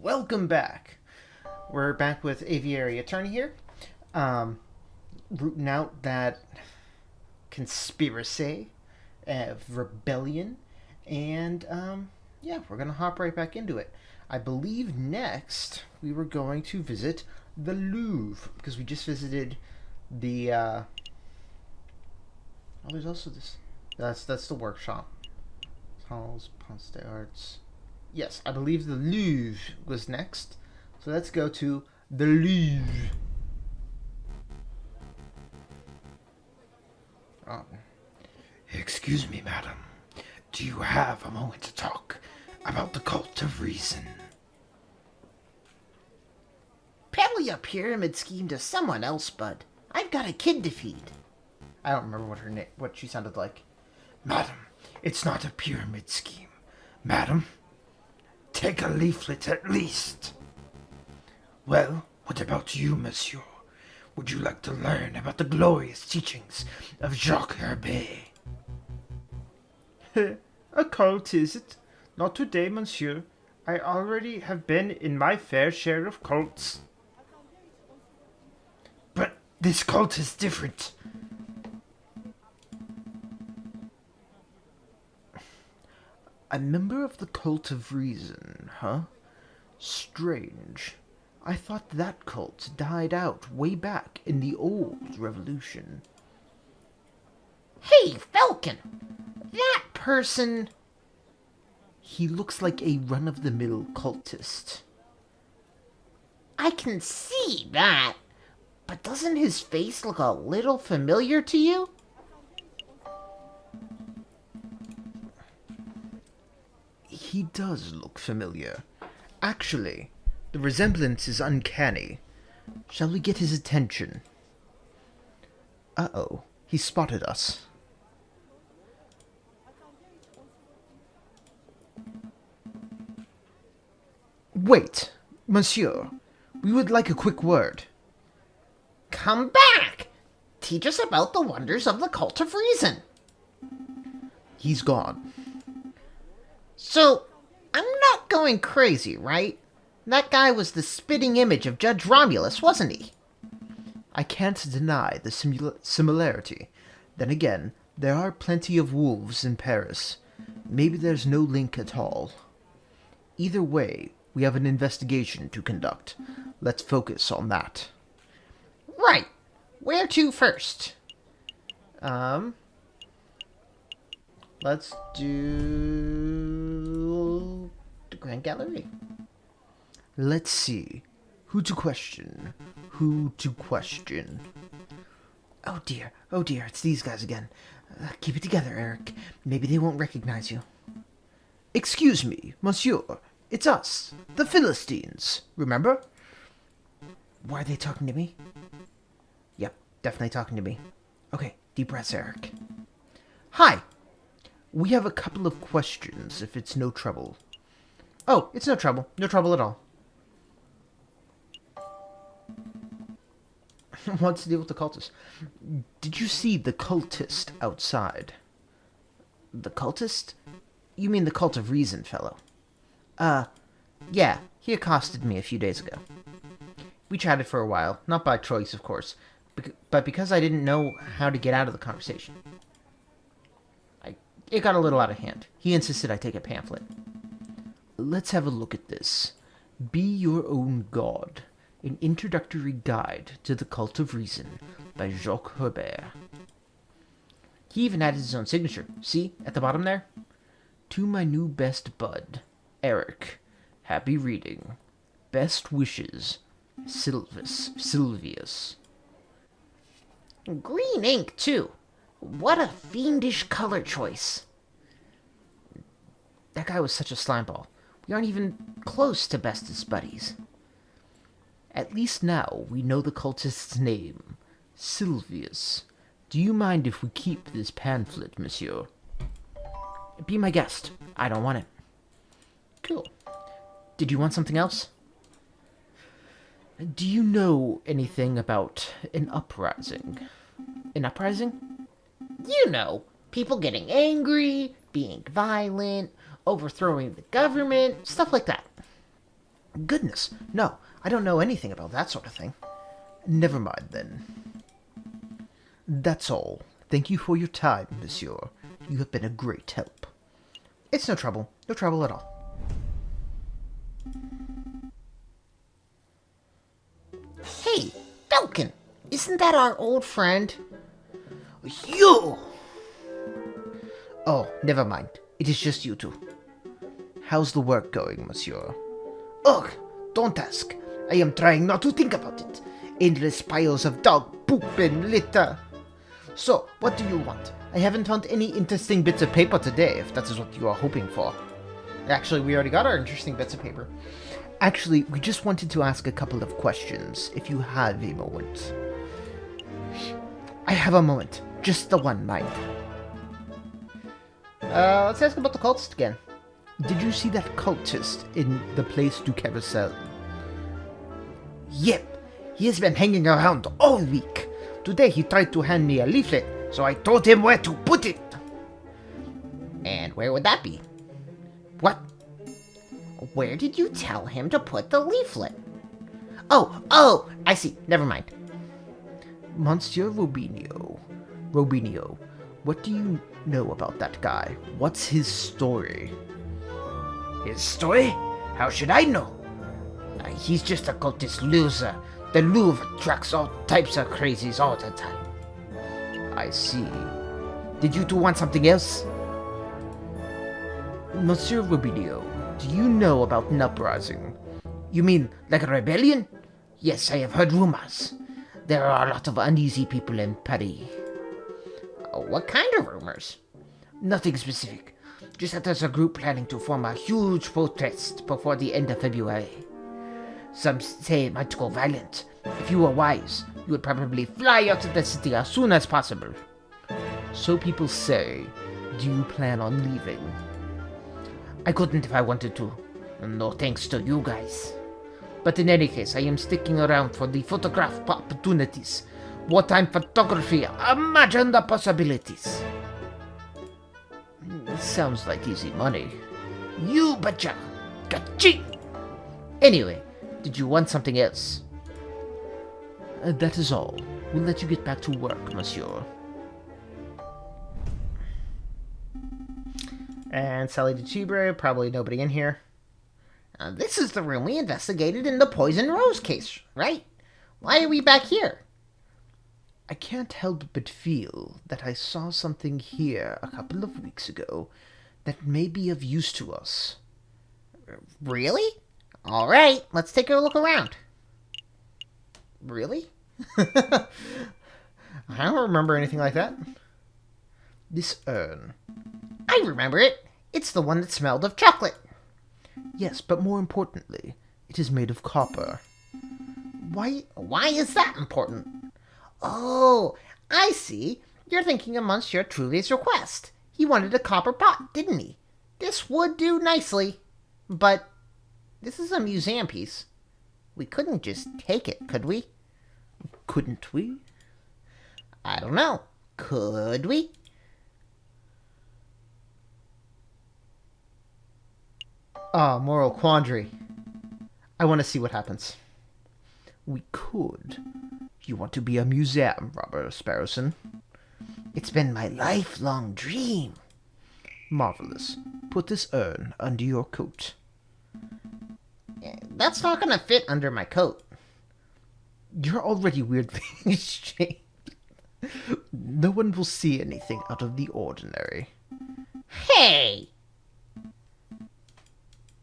Welcome back. We're back with Aviary Attorney here, rooting out that conspiracy of rebellion, and yeah, we're gonna hop right back into it. I believe next we were going to visit the Louvre because we just visited the. Oh, there's also this. That's the workshop. Halls, Ponce d'Arts. Yes, I believe the Louvre was next. So let's go to the Louvre. Oh. Excuse me, madam. Do you have a moment to talk about the cult of reason? Peddle your pyramid scheme to someone else, bud. I've got a kid to feed. I don't remember what she sounded like. Madam, it's not a pyramid scheme. Madam, take a leaflet at least. Well, what about you, monsieur? Would you like to learn about the glorious teachings of Jacques Herbet? A cult, is it? Not today, monsieur. I already have been in my fair share of cults. But this cult is different. A member of the Cult of Reason, huh? Strange. I thought that cult died out way back in the old revolution. Hey, Falcon! That person... He looks like a run-of-the-mill cultist. I can see that. But doesn't his face look a little familiar to you? He does look familiar. Actually, the resemblance is uncanny. Shall we get his attention? Uh-oh, he spotted us. Wait, monsieur. We would like a quick word. Come back! Teach us about the wonders of the Cult of Reason. He's gone. So, I'm not going crazy, right? That guy was the spitting image of Judge Romulus, wasn't he? I can't deny the similarity. Then again, there are plenty of wolves in Paris. Maybe there's no link at all. Either way, we have an investigation to conduct. Let's focus on that. Right. Where to first? Let's do The Grand Gallery. Let's see. Who to question? Who to question? Oh dear, it's these guys again. Keep it together, Eric. Maybe they won't recognize you. Excuse me, monsieur. It's us, the Philistines. Remember? Why are they talking to me? Yep, definitely talking to me. Okay, deep breaths, Eric. Hi. We have a couple of questions, if it's no trouble. Oh, it's no trouble. No trouble at all. What's the deal with the cultist? Did you see the cultist outside? The cultist? You mean the Cult of Reason fellow? Yeah, he accosted me a few days ago. We chatted for a while, not by choice, of course, but because I didn't know how to get out of the conversation. It got a little out of hand. He insisted I take a pamphlet. Let's have a look at this. Be Your Own God, an introductory guide to the Cult of Reason by Jacques Herbet. He even added his own signature. See, at the bottom there? To my new best bud, Eric. Happy reading. Best wishes, Silvius. Green ink, too. What a fiendish color choice. That guy was such a slimeball. We aren't even close to bestest buddies. At least now we know the cultist's name. Silvius. Do you mind if we keep this pamphlet, monsieur? Be my guest. I don't want it. Cool. Did you want something else? Do you know anything about an uprising? An uprising? You know, people getting angry, being violent, overthrowing the government, stuff like that. Goodness, no, I don't know anything about that sort of thing. Never mind, then. That's all. Thank you for your time, monsieur. You have been a great help. It's no trouble. No trouble at all. Hey, Falcon! Isn't that our old friend? You! Oh, never mind. It is just you two. How's the work going, monsieur? Ugh, don't ask. I am trying not to think about it. Endless piles of dog poop and litter. So, what do you want? I haven't found any interesting bits of paper today, if that is what you are hoping for. Actually, we already got our interesting bits of paper. Actually, we just wanted to ask a couple of questions, if you have a moment. I have a moment. Just the one, mind. Let's ask about the cultist again. Did you see that cultist in the Place du Carousel? Yep, he has been hanging around all week. Today he tried to hand me a leaflet, so I told him where to put it. And where would that be? What? Where did you tell him to put the leaflet? Oh, I see. Never mind. Monsieur Robinho, what do you know about that guy? What's his story? His story? How should I know? He's just a cultist loser. The Louvre attracts all types of crazies all the time. I see. Did you two want something else? Monsieur Robinho, do you know about an uprising? You mean like a rebellion? Yes, I have heard rumors. There are a lot of uneasy people in Paris. What kind of rumors? Nothing specific. Just that there's a group planning to form a huge protest before the end of February. Some say it might go violent. If you were wise, you would probably fly out of the city as soon as possible. So people say. Do you plan on leaving? I couldn't if I wanted to. No thanks to you guys. But in any case, I am sticking around for the photograph opportunities. Wartime photography. Imagine the possibilities. Sounds like easy money. You betcha. Ka-ching! Anyway, did you want something else? That is all. We'll let you get back to work, monsieur. And Sally de Chibre, probably nobody in here. This is the room we investigated in the Poison Rose case, right? Why are we back here? I can't help but feel that I saw something here a couple of weeks ago that may be of use to us. Really? All right, let's take a look around. Really? I don't remember anything like that. This urn. I remember it. It's the one that smelled of chocolate. Yes, but more importantly, it is made of copper. Why is that important? Oh, I see. You're thinking of Monsieur Trulier's request. He wanted a copper pot, didn't he? This would do nicely. But this is a museum piece. We couldn't just take it, could we? Couldn't we? I don't know. Could we? Moral quandary. I want to see what happens. We could. You want to be a museum robber, Sparrowson? It's been my lifelong dream. Marvelous. Put this urn under your coat. That's not gonna fit under my coat. You're already weirdly shaped. No one will see anything out of the ordinary. Hey!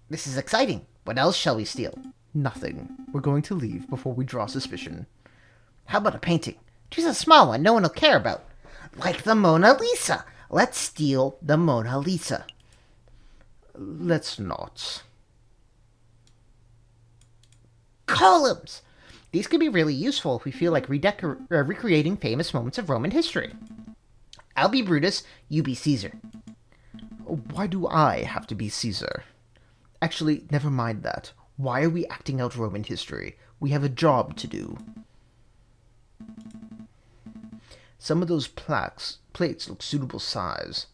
This is exciting. What else shall we steal? Nothing. We're going to leave before we draw suspicion. How about a painting? Just a small one no one will care about. Like the Mona Lisa. Let's steal the Mona Lisa. Let's not. Columns! These could be really useful if we feel like recreating famous moments of Roman history. I'll be Brutus, you be Caesar. Why do I have to be Caesar? Actually, never mind that. Why are we acting out Roman history? We have a job to do. Some of those plates look suitable size,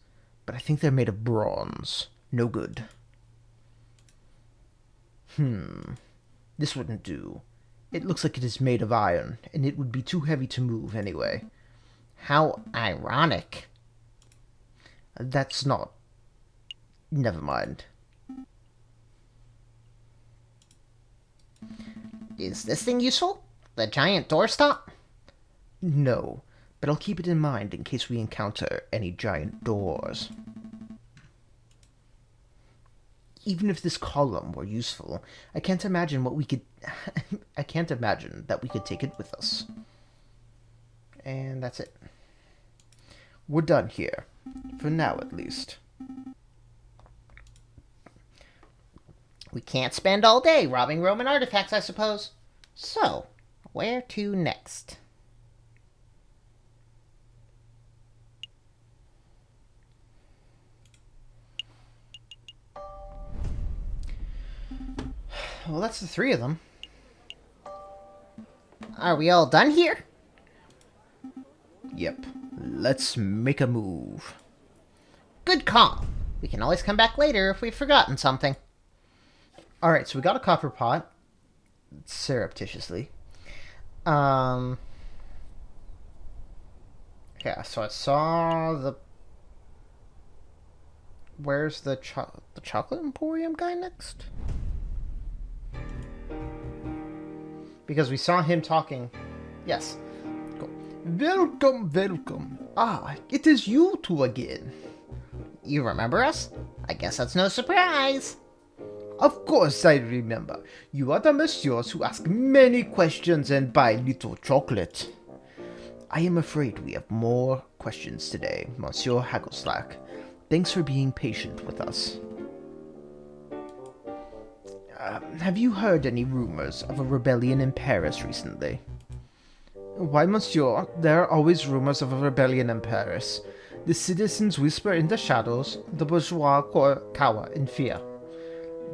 but I think they're made of bronze. No good. This wouldn't do. It looks like it is made of iron, and it would be too heavy to move anyway. How ironic. That's not... Never mind. Is this thing useful? The giant doorstop? No, but I'll keep it in mind in case we encounter any giant doors. Even if this column were useful, I can't imagine what we could... I can't imagine that we could take it with us. And that's it. We're done here. For now, at least. We can't spend all day robbing Roman artifacts, I suppose. So, where to next? Well, that's the three of them. Are we all done here? Yep. Let's make a move. Good call. We can always come back later if we've forgotten something. Alright, so we got a copper pot. Surreptitiously. Yeah, so I saw the... Where's the chocolate emporium guy next? Because we saw him talking. Yes. Cool. Welcome, welcome. Ah, it is you two again. You remember us? I guess that's no surprise. Of course I remember. You are the messieurs who ask many questions and buy little chocolate. I am afraid we have more questions today, Monsieur Haggleslack. Thanks for being patient with us. Have you heard any rumors of a rebellion in Paris recently? Why, monsieur, there are always rumors of a rebellion in Paris. The citizens whisper in the shadows, the bourgeois cower in fear.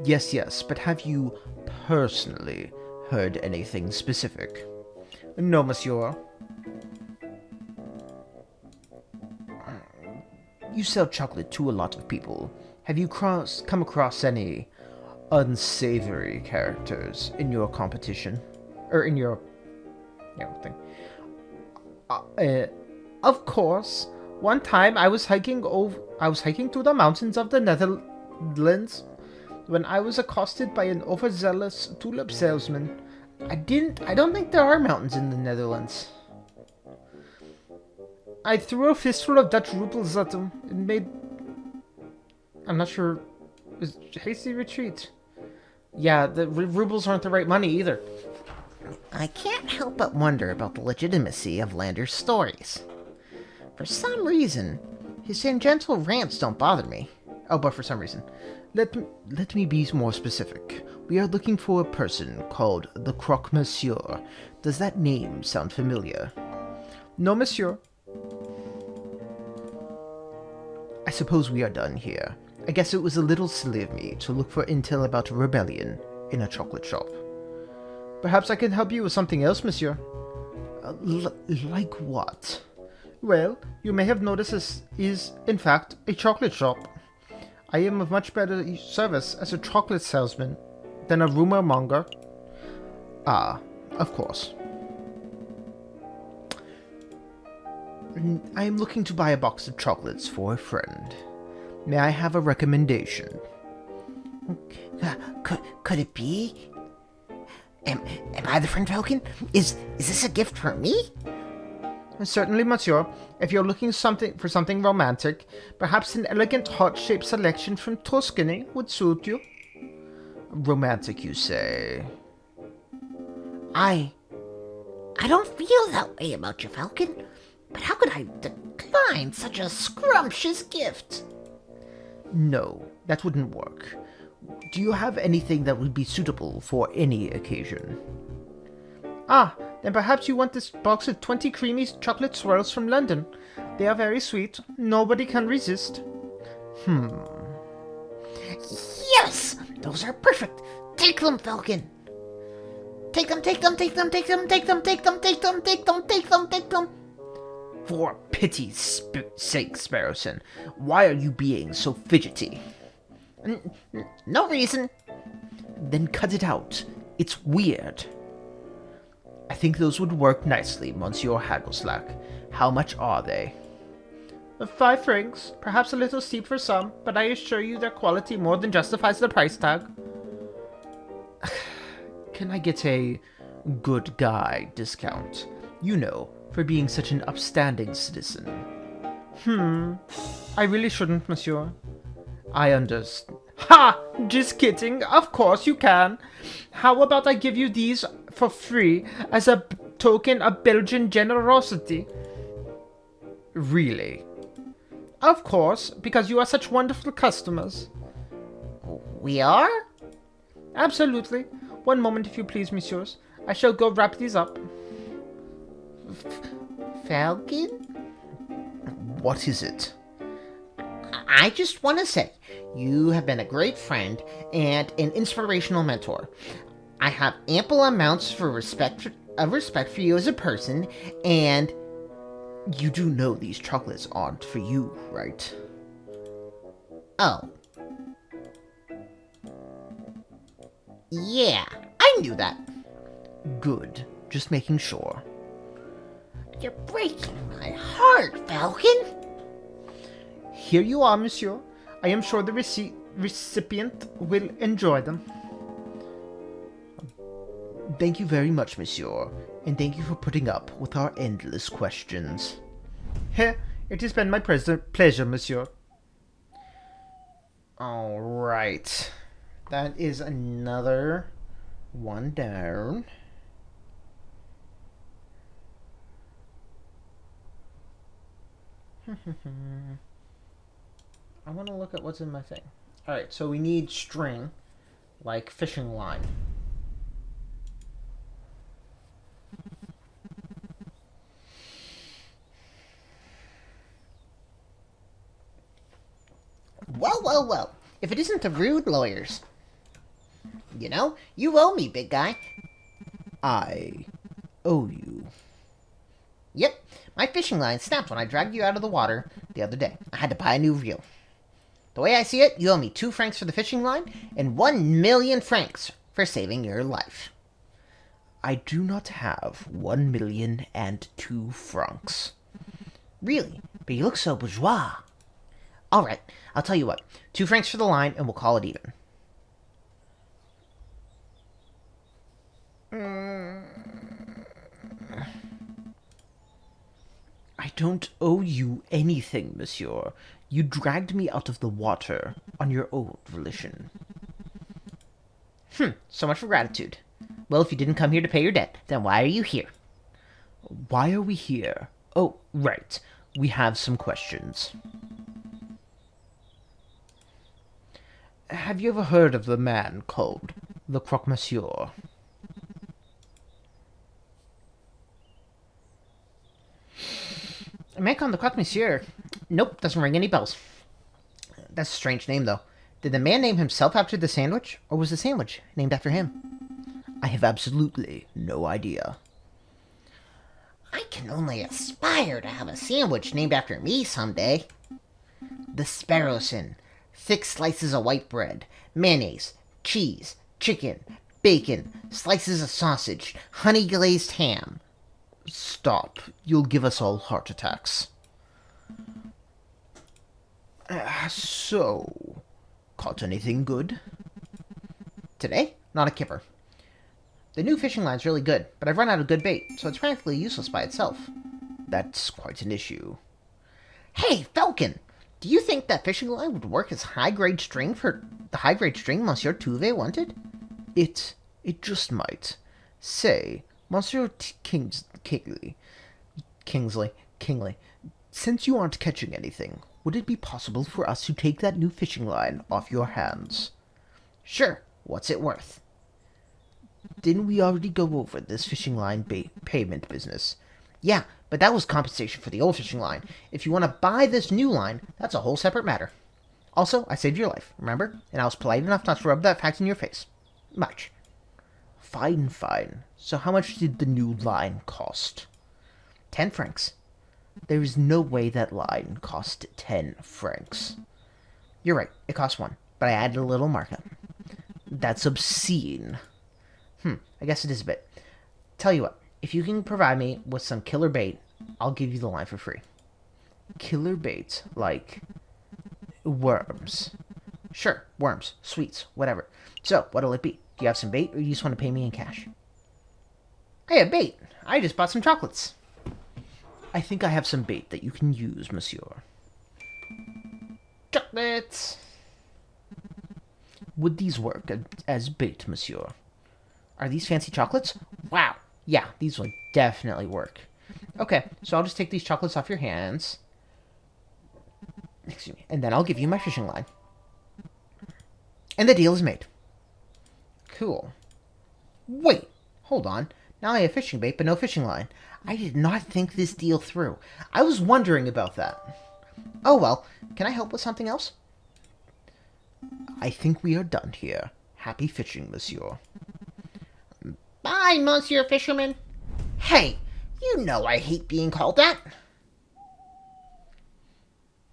Yes, but have you personally heard anything specific? No, monsieur. You sell chocolate to a lot of people. Have you come across any unsavory characters in your competition? Or in your... thing. Of course. One time I was hiking through the mountains of the Netherlands when I was accosted by an overzealous tulip salesman. I don't think there are mountains in the Netherlands. I threw a fistful of Dutch rubles at him and made... I'm not sure... hasty retreat. Yeah, the rubles aren't the right money either. I can't help but wonder about the legitimacy of Lander's stories. For some reason, his tangential rants don't bother me. Oh, but for some reason. Let me be more specific. We are looking for a person called the Croque Monsieur. Does that name sound familiar? No, monsieur. I suppose we are done here. I guess it was a little silly of me to look for intel about a rebellion in a chocolate shop. Perhaps I can help you with something else, monsieur. Like what? Well, you may have noticed this is, in fact, a chocolate shop. I am of much better service as a chocolate salesman than a rumor monger. Ah, of course. I am looking to buy a box of chocolates for a friend. May I have a recommendation? Could it be? Am I the friend Falcon? Is this a gift for me? Certainly, monsieur. If you're looking for something romantic, perhaps an elegant heart-shaped selection from Tuscany would suit you. Romantic, you say? I don't feel that way about you, Falcon. But how could I decline such a scrumptious gift? No, that wouldn't work. Do you have anything that would be suitable for any occasion? Ah, then perhaps you want this box of 20 creamy chocolate swirls from London. They are very sweet. Nobody can resist. Yes! Those are perfect. Take them, Falcon. Take them. For pity's sake, Sparrowson, why are you being so fidgety? No reason. then cut it out. It's weird. I think those would work nicely, Monsieur Haggleslack. How much are they? 5 francs, perhaps a little steep for some, but I assure you their quality more than justifies the price tag. Can I get a good guy discount? You know, for being such an upstanding citizen. I really shouldn't, monsieur. I understand. Ha! Just kidding. Of course you can. How about I give you these for free as a token of Belgian generosity? Really? Of course, because you are such wonderful customers. We are? Absolutely. One moment, if you please, messieurs. I shall go wrap these up. Falcon? What is it? I just want to say, you have been a great friend and an inspirational mentor. I have ample amounts of respect for you as a person, and You do know these chocolates aren't for you, right? oh. Yeah, I knew that. Good. Just making sure. You're breaking my heart, Falcon. Here you are, monsieur. I am sure the recipient will enjoy them. Thank you very much, monsieur, and thank you for putting up with our endless questions. Here, it has been my pleasure, monsieur. Alright. That is another one down. I want to look at what's in my thing. Alright, so we need string, like fishing line. Well. If it isn't the rude lawyers. You know, you owe me, big guy. I owe you. Yep, my fishing line snapped when I dragged you out of the water the other day. I had to buy a new reel. The way I see it, you owe me 2 francs for the fishing line and 1,000,000 francs for saving your life. I do not have 1,000,002 francs. Really? But you look so bourgeois. All right, I'll tell you what. 2 francs for the line, and we'll call it even. I don't owe you anything, monsieur. You dragged me out of the water on your own volition. So much for gratitude. Well, if you didn't come here to pay your debt, then why are you here? Why are we here? Oh, right. We have some questions. Have you ever heard of the man called the Croque-Monsieur? A man called the Croque-Monsieur? Nope, doesn't ring any bells. That's a strange name, though. Did the man name himself after the sandwich, or was the sandwich named after him? I have absolutely no idea. I can only aspire to have a sandwich named after me someday. The Sparrowson. 6 slices of white bread, mayonnaise, cheese, chicken, bacon, slices of sausage, honey glazed ham. Stop. You'll give us all heart attacks. So, caught anything good? Today, not a kipper. The new fishing line's really good, but I've run out of good bait, so it's practically useless by itself. That's quite an issue. Hey, Falcon! Do you think that fishing line would work as high-grade string for the high-grade string Monsieur Touvet wanted? It just might. Say, Monsieur Kingsley, since you aren't catching anything, would it be possible for us to take that new fishing line off your hands? Sure. What's it worth? Didn't we already go over this fishing line payment business? Yeah, but that was compensation for the old fishing line. If you want to buy this new line, that's a whole separate matter. Also, I saved your life, remember? And I was polite enough not to rub that fact in your face. Much. Fine. So how much did the new line cost? 10 francs. There is no way that line cost 10 francs. You're right, it cost 1, but I added a little markup. That's obscene. I guess it is a bit. Tell you what, if you can provide me with some killer bait, I'll give you the line for free. Killer bait, like worms. Sure, worms, sweets, whatever. So, what'll it be? Do you have some bait, or you just want to pay me in cash? I have bait. I just bought some chocolates. I think I have some bait that you can use, monsieur. Chocolates! Would these work as bait, monsieur? Are these fancy chocolates? Wow. Yeah, these will definitely work. Okay, so I'll just take these chocolates off your hands. Excuse me. And then I'll give you my fishing line. And the deal is made. Cool. Wait, hold on. Now I have fishing bait, but no fishing line. I did not think this deal through. I was wondering about that. Oh well, can I help with something else? I think we are done here. Happy fishing, monsieur. Bye, Monsieur Fisherman. Hey, you know I hate being called that.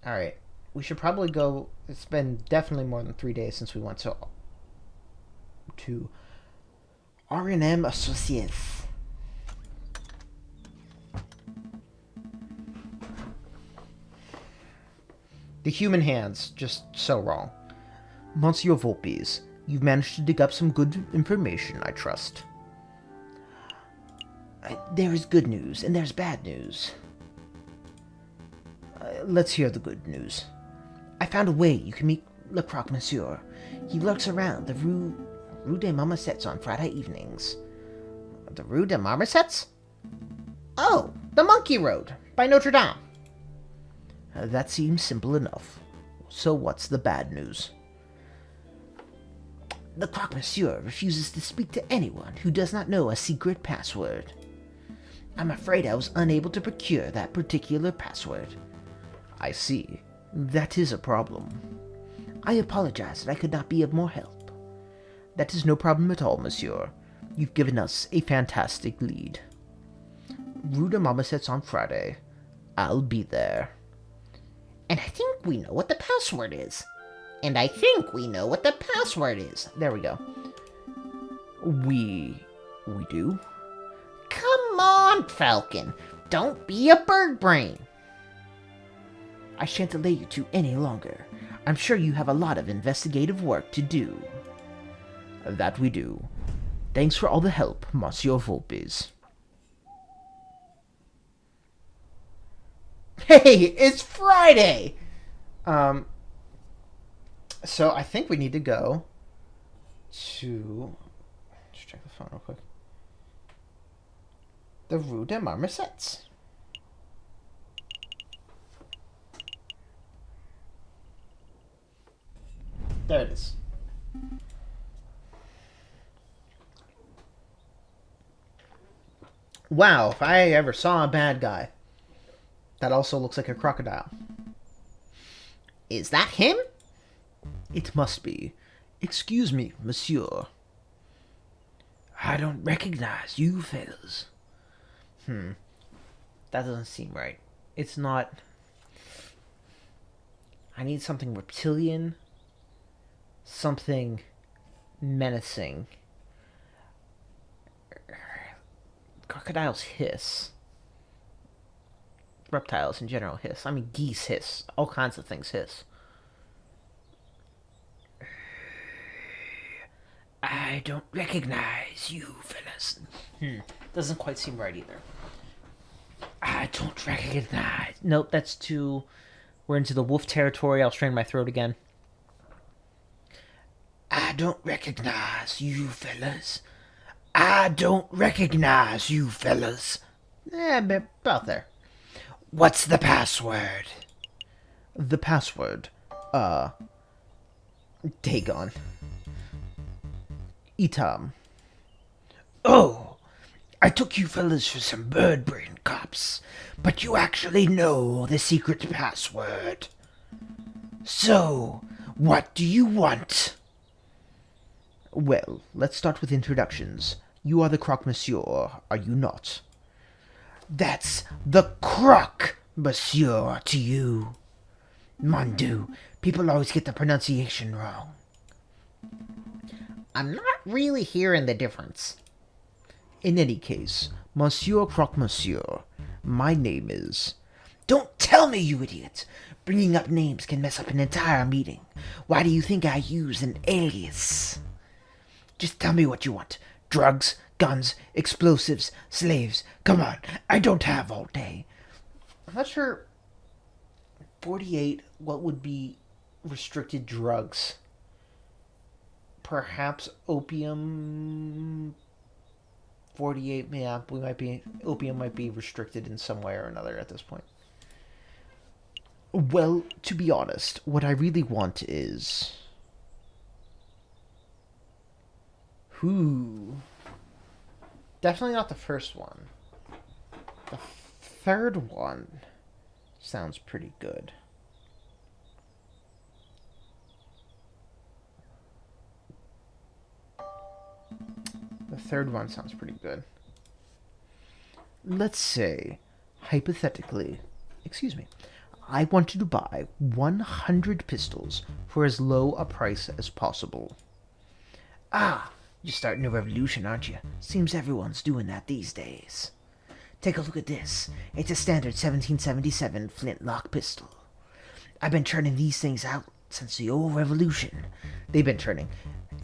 Alright, we should probably go. It's been definitely more than 3 days since we went to R&M Associates. The human hands, just so wrong. Monsieur Volpes, you've managed to dig up some good information, I trust. There is good news, and there's bad news. Let's hear the good news. I found a way you can meet Le Croque Monsieur. He lurks around the Rue des Marmosettes on Friday evenings. The Rue des Marmosettes? Oh, the Monkey Road, by Notre Dame. That seems simple enough. So what's the bad news? The Croque Monsieur refuses to speak to anyone who does not know a secret password. I'm afraid I was unable to procure that particular password. I see. That is a problem. I apologize that I could not be of more help. That is no problem at all, monsieur. You've given us a fantastic lead. Rue de Marmosettes on Friday. I'll be there. And I think we know what the password is. And I think we know what the password is. There we go. We do? Come on, Falcon. Don't be a bird brain. I shan't delay you two any longer. I'm sure you have a lot of investigative work to do. That we do. Thanks for all the help, Monsieur Volpes. Hey, it's Friday! So I think we need to go to... Let's check the phone real quick. The Rue des Marmosettes. There it is. Wow, if I ever saw a bad guy. That also looks like a crocodile. Is that him? It must be. Excuse me, monsieur. I don't recognize you fellas. That doesn't seem right. It's not... I need something reptilian. Something menacing. Crocodiles hiss. Reptiles in general hiss. I mean, geese hiss. All kinds of things hiss. I don't recognize you fellas. Doesn't quite seem right either. I don't recognize... Nope, that's too... We're into the wolf territory. I'll strain my throat again. I don't recognize you fellas. I don't recognize you fellas. About there. What's the password? The password? Dagon. Etam. Oh, I took you fellas for some bird brain cops, but you actually know the secret password. So, what do you want? Well, let's start with introductions. You are the Croque Monsieur, are you not? That's the Croque Monsieur to you. Mon Dieu, people always get the pronunciation wrong. I'm not really hearing the difference. In any case, Monsieur Croque-Monsieur, my name is... Don't tell me, you idiot! Bringing up names can mess up an entire meeting. Why do you think I use an alias? Just tell me what you want. Drugs, guns, explosives, slaves. Come on, I don't have all day. I'm not sure... 48, what would be restricted drugs? Perhaps opium... 48, yeah, opium might be restricted in some way or another at this point. Well, to be honest, what I really want is... Definitely not the first one. The third one sounds pretty good. The third one sounds pretty good. Let's say, hypothetically, I want you to buy 100 pistols for as low a price as possible. Ah, you're starting a revolution, aren't you? Seems everyone's doing that these days. Take a look at this. It's a standard 1777 flintlock pistol. I've been churning these things out since the old revolution. They've been churning.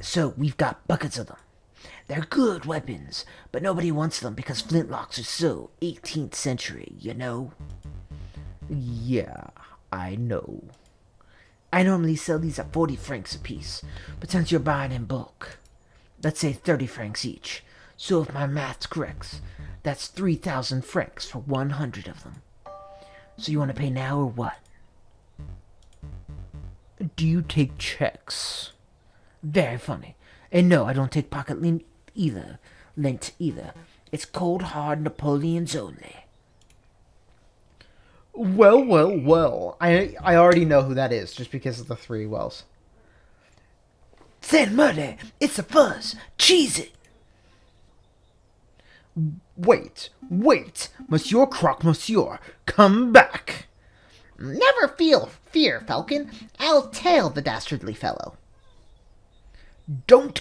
So we've got buckets of them. They're good weapons, but nobody wants them because flintlocks are so 18th century, you know? Yeah, I know. I normally sell these at 40 francs a piece, but since you're buying in bulk, let's say 30 francs each. So if my math's correct, that's 3,000 francs for 100 of them. So you want to pay now or what? Do you take checks? Very funny. And no, I don't take pocket lint either. It's cold hard Napoleon's only. Well. I already know who that is, just because of the three wells. Then murder! It's a fuzz! Cheese it! Wait! Monsieur Croque-Monsieur, come back! Never fear, Falcon. I'll tail the dastardly fellow. Do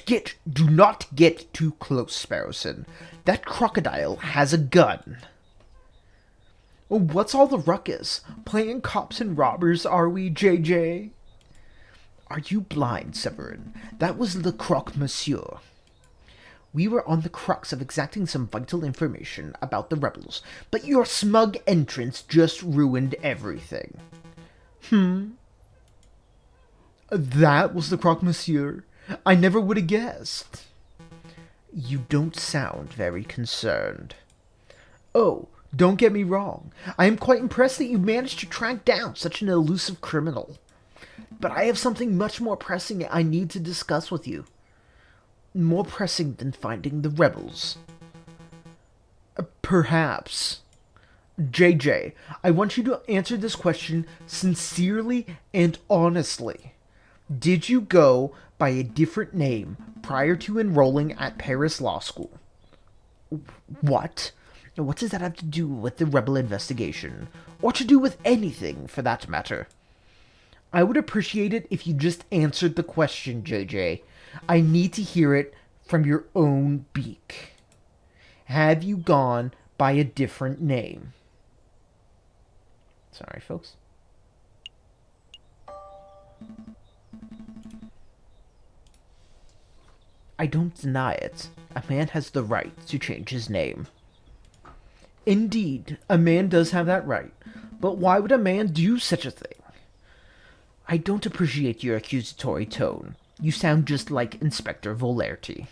not get too close, Sparrowson. That crocodile has a gun. What's all the ruckus? Playing cops and robbers, are we, JJ? Are you blind, Severin? That was Le Croque-Monsieur. We were on the crux of exacting some vital information about the rebels, but your smug entrance just ruined everything. That was the Croque-Monsieur? I never would have guessed. You don't sound very concerned. Oh, don't get me wrong. I am quite impressed that you managed to track down such an elusive criminal. But I have something much more pressing I need to discuss with you. More pressing than finding the rebels. Perhaps. JJ, I want you to answer this question sincerely and honestly. Did you go by a different name prior to enrolling at Paris Law School? What? What does that have to do with the rebel investigation? Or to do with anything, for that matter? I would appreciate it if you just answered the question, JJ. I need to hear it from your own beak. Have you gone by a different name? Sorry, folks. I don't deny it. A man has the right to change his name. Indeed, a man does have that right. But why would a man do such a thing? I don't appreciate your accusatory tone. You sound just like Inspector Volerty.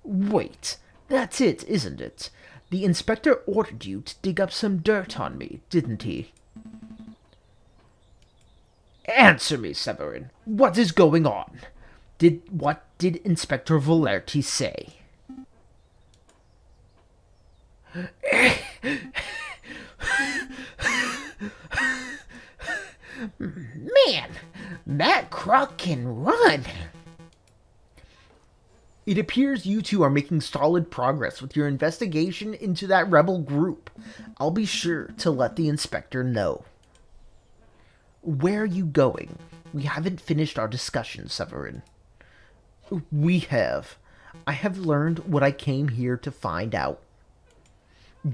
Wait, that's it, isn't it? The inspector ordered you to dig up some dirt on me, didn't he? Answer me, Severin. What is going on? What did Inspector Volerty say? Man, that croc can run. It appears you two are making solid progress with your investigation into that rebel group. I'll be sure to let the inspector know. Where are you going? We haven't finished our discussion, Severin. We have. I have learned what I came here to find out.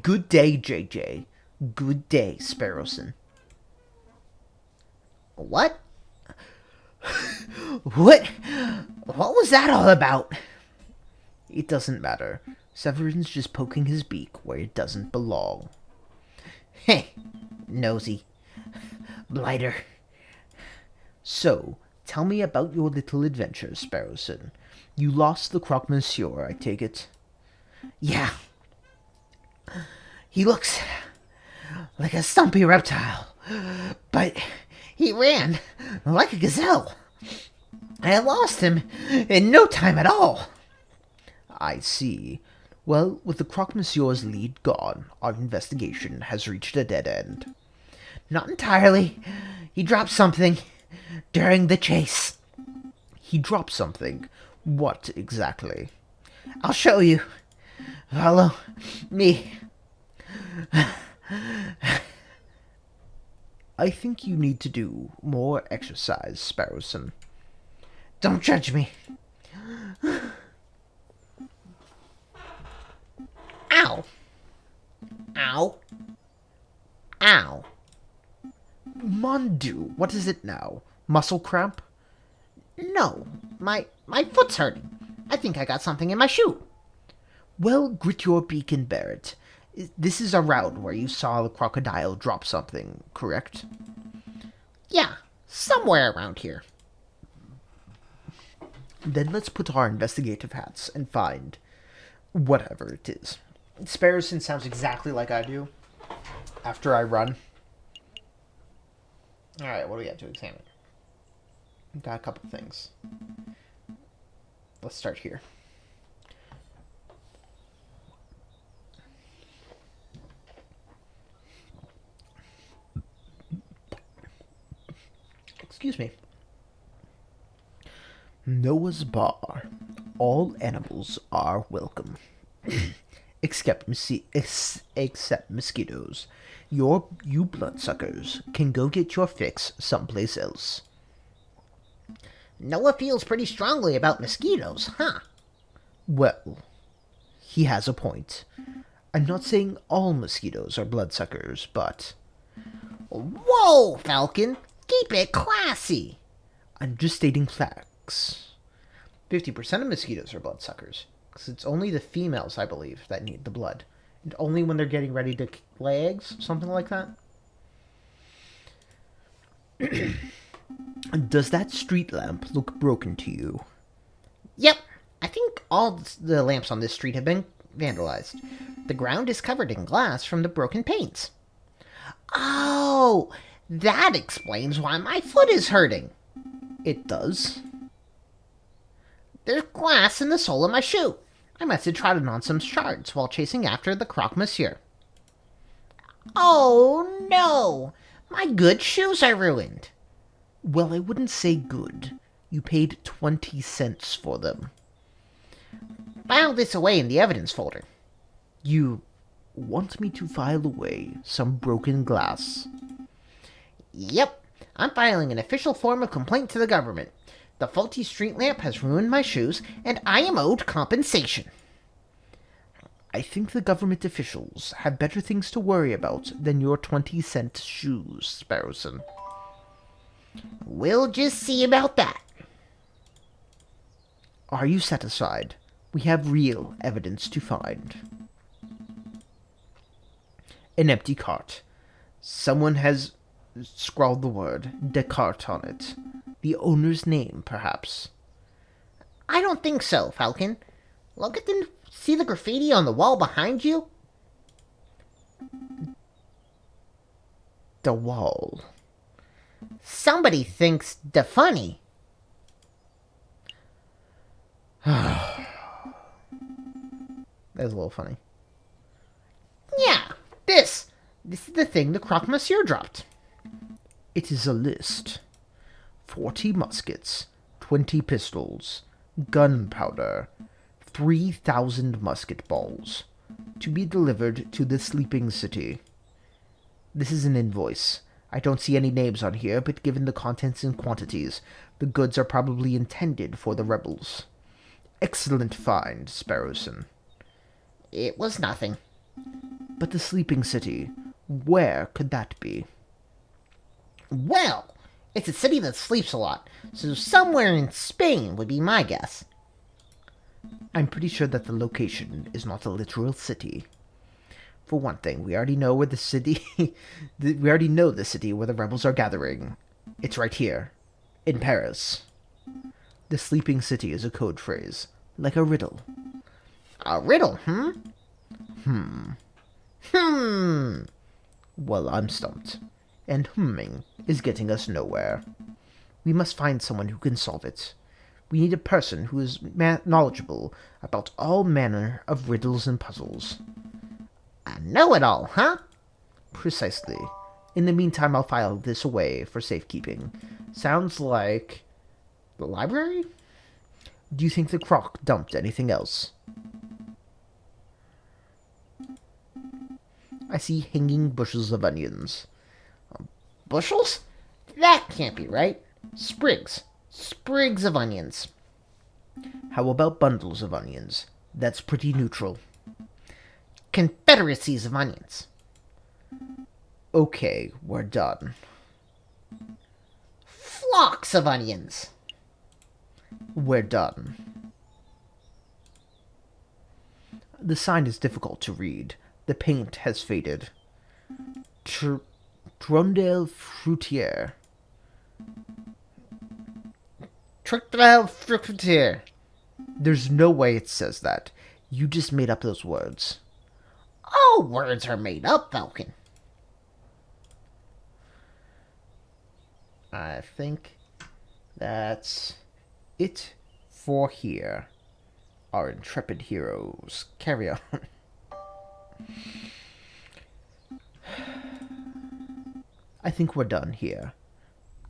Good day, JJ. Good day, Sparrowson. What? What? What was that all about? It doesn't matter. Severin's just poking his beak where it doesn't belong. Heh. Nosy. Blighter. So, tell me about your little adventure, Sparrowson. You lost the Croque Monsieur, I take it? Yeah. He looks like a stumpy reptile, but he ran like a gazelle. I lost him in no time at all. I see. Well, with the Croque Monsieur's lead gone, our investigation has reached a dead end. Not entirely. He dropped something during the chase. He dropped something. What exactly? I'll show you. Follow me. I think you need to do more exercise, Sparrowson. Don't judge me. Ow. Ow. Ow. Mon Dieu, what is it now? Muscle cramp? No, my foot's hurting. I think I got something in my shoe. Well, grit your beak and bear it. This is around where you saw the crocodile drop something, correct? Yeah, somewhere around here. Then let's put our investigative hats and find whatever it is. Sparrowson sounds exactly like I do after I run. Alright, what do we have to examine? Got a couple things. Let's start here. Excuse me. Noah's Bar. All animals are welcome. except mosquitoes. You bloodsuckers can go get your fix someplace else. Noah feels pretty strongly about mosquitoes, huh? Well, he has a point. I'm not saying all mosquitoes are bloodsuckers, but... Whoa, Falcon! Keep it classy! I'm just stating facts. 50% of mosquitoes are bloodsuckers, because it's only the females, I believe, that need the blood. And only when they're getting ready to lay eggs, something like that. Does that street lamp look broken to you? Yep, I think all the lamps on this street have been vandalized. The ground is covered in glass from the broken panes. Oh, that explains why my foot is hurting. It does. There's glass in the sole of my shoe. I must have trodden on some shards while chasing after the Croque Monsieur. Oh, no! My good shoes are ruined. Well, I wouldn't say good. You paid 20 cents for them. File this away in the evidence folder. You want me to file away some broken glass? Yep, I'm filing an official form of complaint to the government. The faulty street lamp has ruined my shoes, and I am owed compensation. I think the government officials have better things to worry about than your 20-cent shoes, Sparrowson. We'll just see about that. Are you satisfied? We have real evidence to find. An empty cart. Someone has scrawled the word Descartes on it. The owner's name, perhaps. I don't think so, Falcon. Look at the... See the graffiti on the wall behind you? The wall. Somebody thinks the funny. That's a little funny. Yeah, this is the thing the Croque Monsieur dropped. It is a list. 40 muskets, 20 pistols, gunpowder, 3,000 musket balls, to be delivered to the sleeping city. This is an invoice. I don't see any names on here, but given the contents and quantities, the goods are probably intended for the rebels. Excellent find, Sparrowson. It was nothing. But the sleeping city, where could that be? Well, it's a city that sleeps a lot, so somewhere in Spain would be my guess. I'm pretty sure that the location is not a literal city. For one thing, we already know where the city... we already know the city where the rebels are gathering. It's right here, in Paris. The sleeping city is a code phrase, like a riddle. A riddle, Well, I'm stumped. And is getting us nowhere. We must find someone who can solve it. We need a person who is knowledgeable about all manner of riddles and puzzles. A know-it-all, huh? Precisely. In the meantime, I'll file this away for safekeeping. Sounds like... the library? Do you think the croc dumped anything else? I see hanging bushels of onions. Bushels? That can't be right. Sprigs. Sprigs of onions. How about bundles of onions? That's pretty neutral. Confederacies of onions. Okay, we're done. Flocks of onions. We're done. The sign is difficult to read. The paint has faded. Trondale Fruitier. Trictral fruitier. There's no way it says that. You just made up those words. All words are made up, Falcon. I think that's it for here. Our intrepid heroes. Carry on. I think we're done here.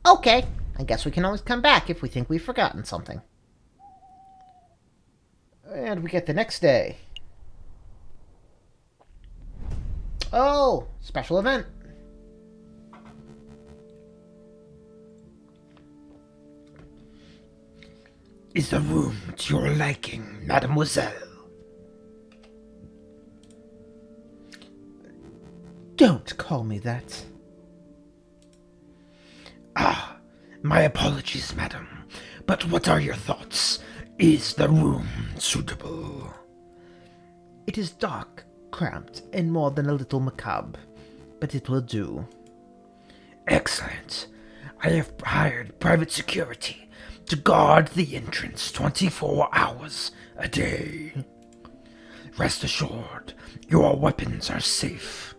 Okay, I guess we can always come back if we think we've forgotten something. And we get the next day. Oh, special event. Is the room to your liking, mademoiselle? Don't call me that. Ah, my apologies, madam. But what are your thoughts? Is the room suitable? It is dark, cramped, and more than a little macabre, but it will do. Excellent. I have hired private security to guard the entrance 24 hours a day. Rest assured, your weapons are safe.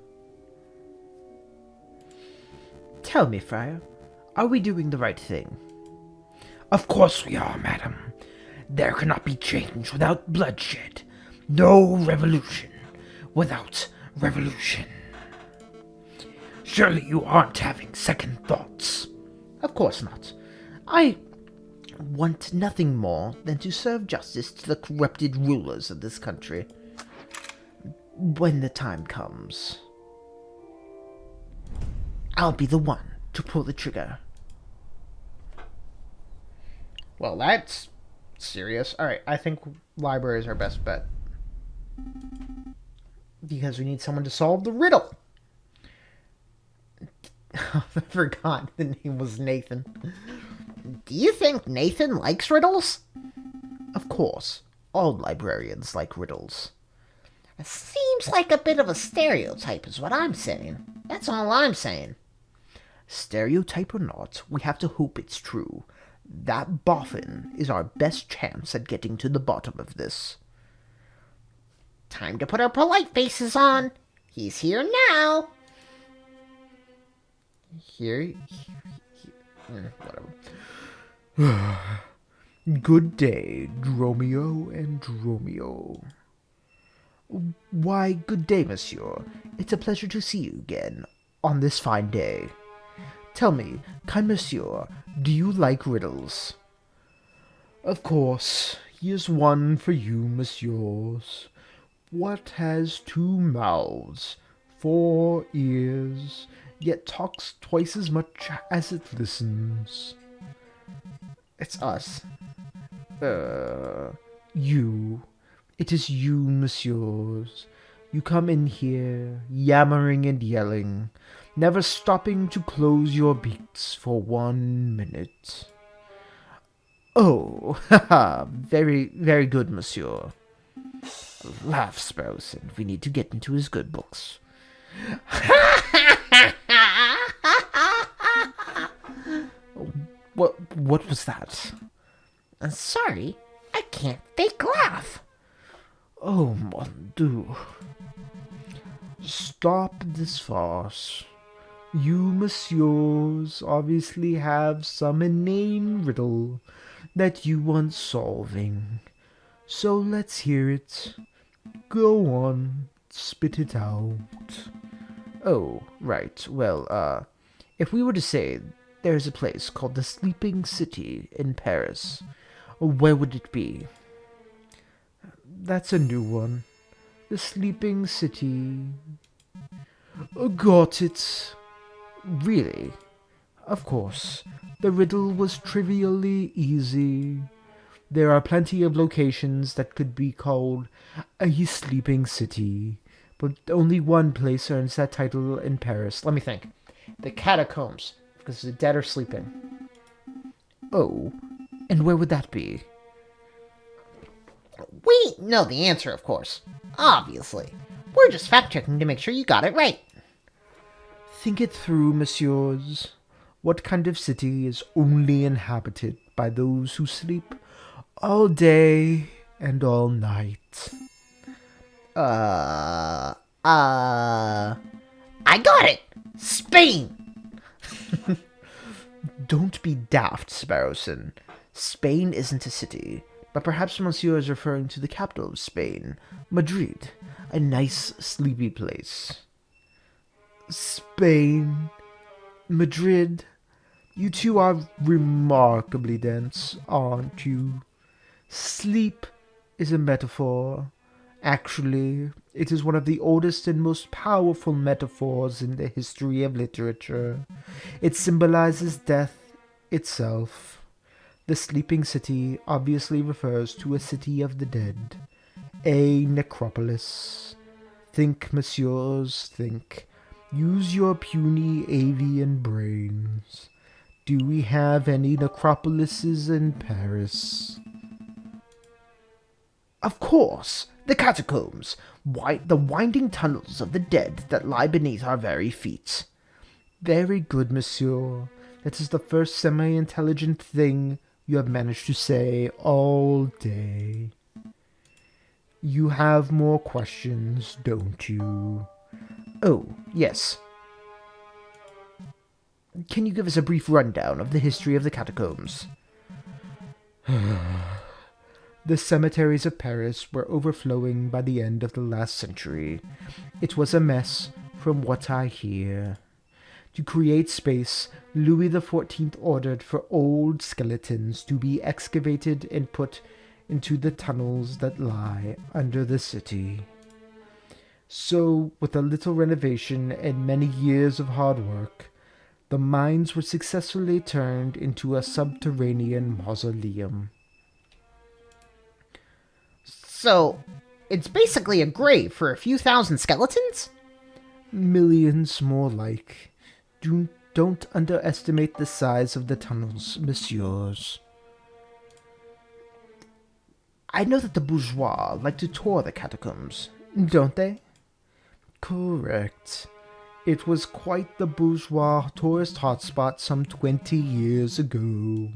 Tell me, Friar, are we doing the right thing? Of course we are, madam. There cannot be change without bloodshed. No revolution without revolution. Surely you aren't having second thoughts. Of course not. I want nothing more than to serve justice to the corrupted rulers of this country. When the time comes, I'll be the one to pull the trigger. Well, that's serious. Alright, I think library is our best bet. Because we need someone to solve the riddle. I forgot the name was Nathan. Do you think Nathan likes riddles? Of course, all librarians like riddles. Seems like a bit of a stereotype is what I'm saying. That's all I'm saying. Stereotype or not, we have to hope it's true. That boffin is our best chance at getting to the bottom of this. Time to put our polite faces on. He's here now. Whatever. Good day, Dromio and Dromio. Why, good day, monsieur. It's a pleasure to see you again, on this fine day. Tell me, kind monsieur, do you like riddles? Of course, here's one for you, messieurs. What has 2 mouths, 4 ears, yet talks twice as much as it listens? It's us. You. It is you, messieurs. You come in here, yammering and yelling, never stopping to close your beaks for 1 minute. Oh, haha, very, very good, monsieur. Laugh, Sparrowson. We need to get into his good books. What was that? Sorry, I can't fake laugh. Oh, mon Dieu. Stop this farce. You, messieurs, obviously have some inane riddle that you want solving. So let's hear it. Go on, spit it out. Oh, right. Well, if we were to say there's a place called the Sleeping City in Paris, where would it be? That's a new one. The Sleeping City. Got it. Really? Of course. The riddle was trivially easy. There are plenty of locations that could be called a sleeping city, but only one place earns that title in Paris. Let me think. The Catacombs, because the dead are sleeping. Oh, and where would that be? We know the answer, of course. Obviously. We're just fact-checking to make sure you got it right. Think it through, messieurs. What kind of city is only inhabited by those who sleep all day and all night? I got it! Spain! Don't be daft, Sparrowson. Spain isn't a city, but perhaps monsieur is referring to the capital of Spain, Madrid, a nice, sleepy place. Spain, Madrid, you two are remarkably dense, aren't you? Sleep is a metaphor. Actually, it is one of the oldest and most powerful metaphors in the history of literature. It symbolizes death itself. The sleeping city obviously refers to a city of the dead, a necropolis. Think, messieurs, think. Use your puny avian brains. Do we have any necropolises in Paris? Of course, the catacombs, the winding tunnels of the dead that lie beneath our very feet. Very good, monsieur. That is the first semi-intelligent thing you have managed to say all day. You have more questions, don't you? Oh, yes. Can you give us a brief rundown of the history of the catacombs? The cemeteries of Paris were overflowing by the end of the last century. It was a mess, from what I hear. To create space, Louis XIV ordered for old skeletons to be excavated and put into the tunnels that lie under the city. So, with a little renovation and many years of hard work, the mines were successfully turned into a subterranean mausoleum. So, it's basically a grave for a few thousand skeletons? Millions more like. Don't underestimate the size of the tunnels, messieurs. I know that the bourgeois like to tour the catacombs, don't they? Correct. It was quite the bourgeois tourist hotspot some 20 years ago.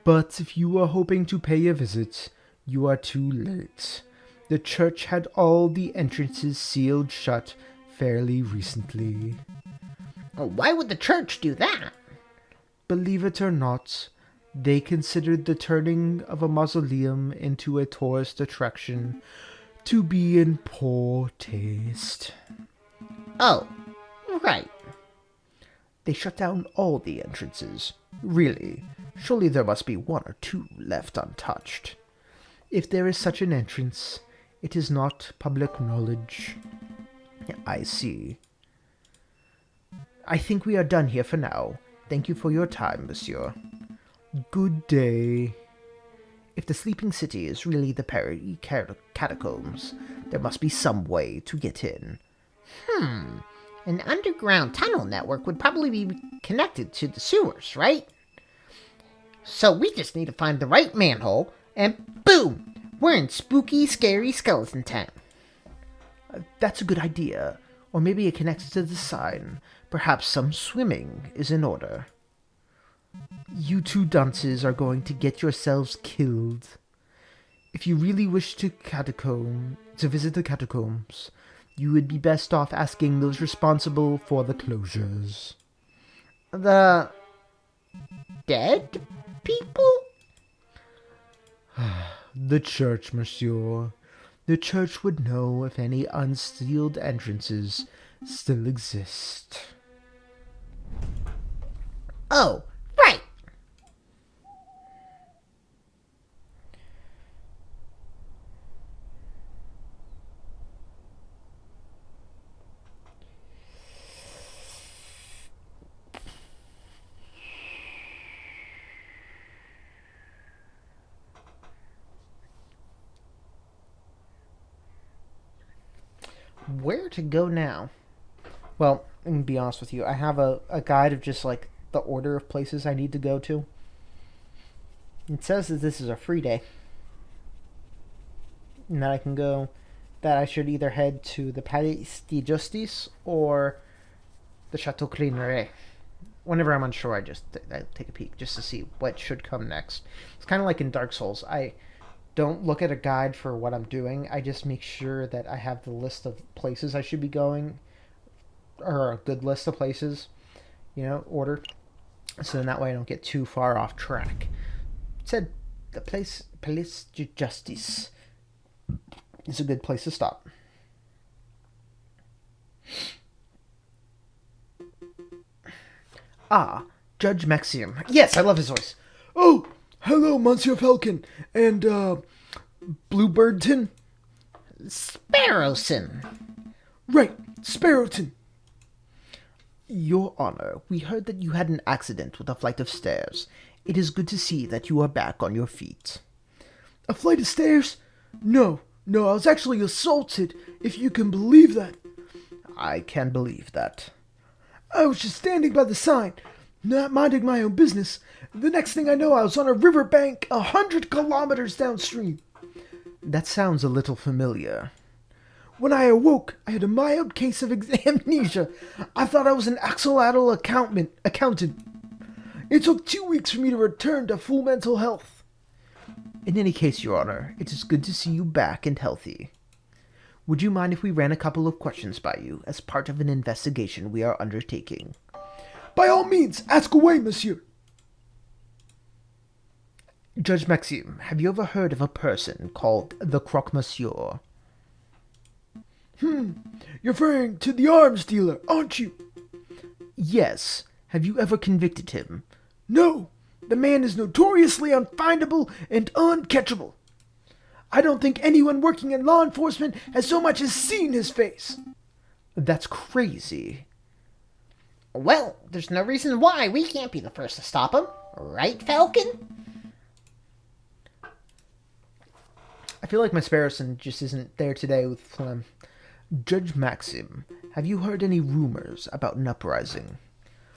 But if you were hoping to pay a visit, you are too late. The church had all the entrances sealed shut fairly recently. Why would the church do that? Believe it or not, they considered the turning of a mausoleum into a tourist attraction to be in poor taste. Oh, right. They shut down all the entrances. Really, surely there must be one or two left untouched. If there is such an entrance, it is not public knowledge. I see. I think we are done here for now. Thank you for your time, monsieur. Good day. If the sleeping city is really the catacombs, there must be some way to get in. An underground tunnel network would probably be connected to the sewers, right? So we just need to find the right manhole, and boom! We're in spooky, scary skeleton town. That's a good idea. Or maybe it connects to the sign. Perhaps some swimming is in order. You two dunces are going to get yourselves killed. If you really wish to visit the catacombs, you would be best off asking those responsible for the closures. The dead people? The church, monsieur. The church would know if any unsealed entrances still exist. Oh, right. Where to go now? Well, I'm gonna be honest with you. I have a guide of just like the order of places I need to go to. It says that this is a free day. And that I can go, that I should either head to the Palais de Justice or the Chateau Cleaneret. Whenever I'm unsure, I take a peek just to see what should come next. It's kind of like in Dark Souls. I don't look at a guide for what I'm doing. I just make sure that I have the list of places I should be going, or a good list of places, order. So then that way I don't get too far off track. It said the Palais de Justice is a good place to stop. Ah, Judge Maxime. Yes, I love his voice. Oh, hello, Monsieur Falcon, and, Bluebirdton? Sparrowson. Right, Sparrowton. Your Honor, we heard that you had an accident with a flight of stairs. It is good to see that you are back on your feet. A flight of stairs? No, I was actually assaulted, if you can believe that. I can believe that. I was just standing by the sign, not minding my own business. The next thing I know, I was on a riverbank 100 kilometers downstream. That sounds a little familiar. When I awoke, I had a mild case of amnesia. I thought I was an axolotl accountant. It took 2 weeks for me to return to full mental health. In any case, Your Honor, it is good to see you back and healthy. Would you mind if we ran a couple of questions by you as part of an investigation we are undertaking? By all means, ask away, monsieur. Judge Maxime, have you ever heard of a person called the Croque-Monsieur? You're referring to the arms dealer, aren't you? Yes. Have you ever convicted him? No. The man is notoriously unfindable and uncatchable. I don't think anyone working in law enforcement has so much as seen his face. That's crazy. Well, there's no reason why we can't be the first to stop him. Right, Falcon? I feel like my Sparrowson just isn't there today with phlegm. Judge Maxim, have you heard any rumors about an uprising?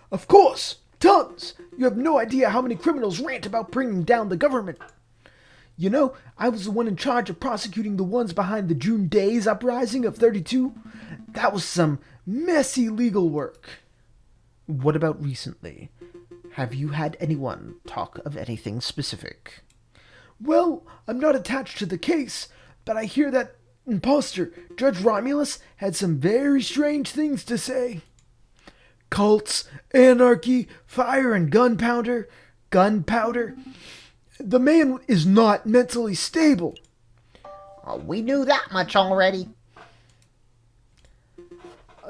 Of course! Tons! You have no idea how many criminals rant about bringing down the government. You know, I was the one in charge of prosecuting the ones behind the June Days uprising of 32. That was some messy legal work. What about recently? Have you had anyone talk of anything specific? Well, I'm not attached to the case, but I hear that imposter, Judge Romulus, had some very strange things to say. Cults, anarchy, fire and gunpowder. The man is not mentally stable. Oh, we knew that much already.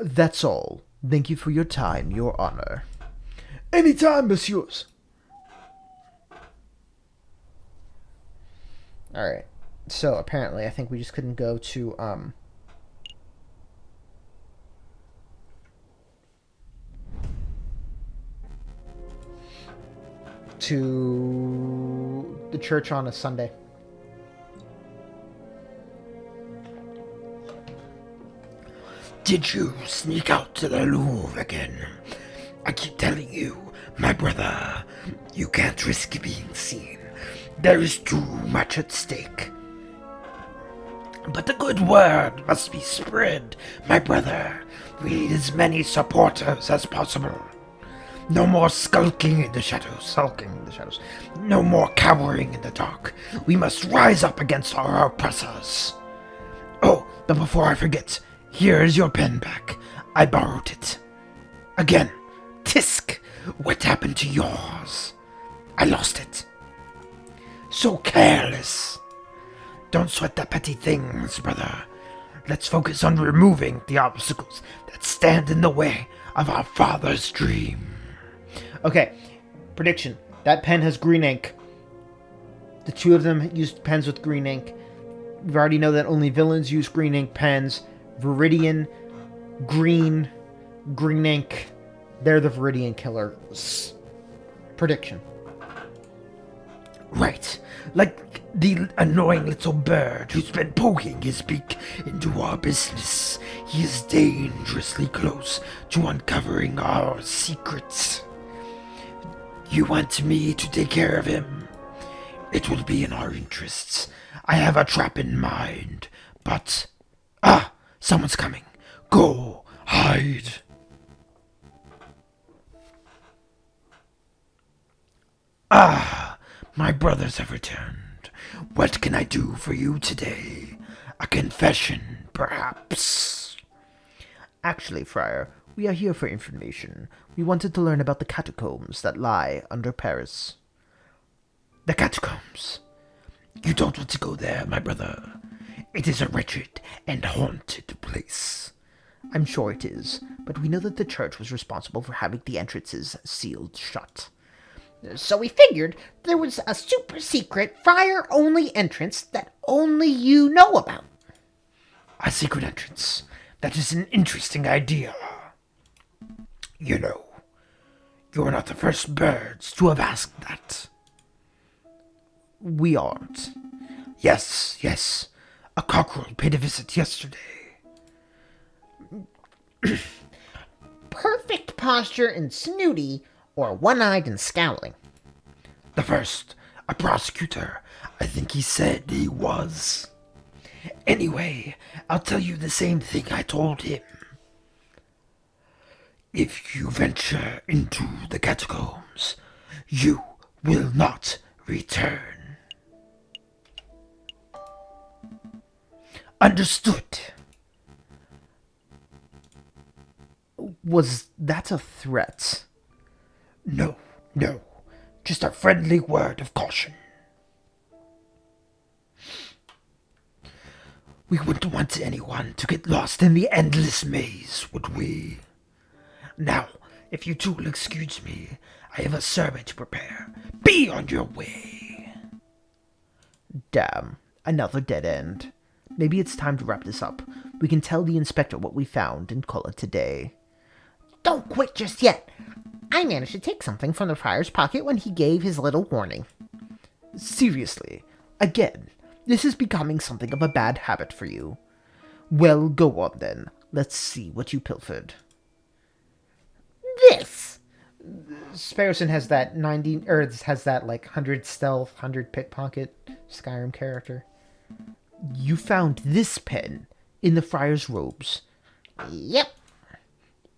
That's all. Thank you for your time, Your Honor. Any time, messieurs. Alright. So, apparently, I think we just couldn't go to, the church on a Sunday. Did you sneak out to the Louvre again? I keep telling you, my brother, you can't risk being seen. There is too much at stake. But the good word must be spread, my brother. We need as many supporters as possible. No more sulking in the shadows. No more cowering in the dark. We must rise up against our oppressors. Oh, but before I forget, here is your pen back. I borrowed it. Again, Tisk, what happened to yours? I lost it. So careless. Don't sweat the petty things, brother. Let's focus on removing the obstacles that stand in the way of our father's dream. Okay, prediction. That pen has green ink. The two of them used pens with green ink. We already know that only villains use green ink pens. Viridian, green ink. They're the Viridian killers. Prediction. Right, like the annoying little bird who's been poking his beak into our business. He is dangerously close to uncovering our secrets. You want me to take care of him? It will be in our interests. I have a trap in mind, but... Ah! Someone's coming. Go! Hide! Ah! My brothers have returned. What can I do for you today? A confession, perhaps? Actually, Friar, we are here for information. We wanted to learn about the catacombs that lie under Paris. The catacombs. You don't want to go there, my brother. It is a wretched and haunted place. I'm sure it is, but we know that the church was responsible for having the entrances sealed shut. So we figured there was a super secret friar-only entrance that only you know about. A secret entrance. That is an interesting idea. You know, you're not the first birds to have asked that. We aren't. Yes. A cockerel paid a visit yesterday. Perfect posture and snooty, or one-eyed and scowling. The first, a prosecutor. I think he said he was. Anyway, I'll tell you the same thing I told him. If you venture into the catacombs, you will not return. Understood. Was that a threat? No. Just a friendly word of caution. We wouldn't want anyone to get lost in the endless maze, would we? Now, if you two will excuse me, I have a sermon to prepare. Be on your way. Damn, another dead end. Maybe it's time to wrap this up. We can tell the inspector what we found and call it a day. Don't quit just yet. I managed to take something from the friar's pocket when he gave his little warning. Seriously, again, this is becoming something of a bad habit for you. Well, go on then. Let's see what you pilfered. This! Sparrowson has that 90, or has that like 100 stealth, 100 pickpocket Skyrim character. You found this pen in the friar's robes. Yep.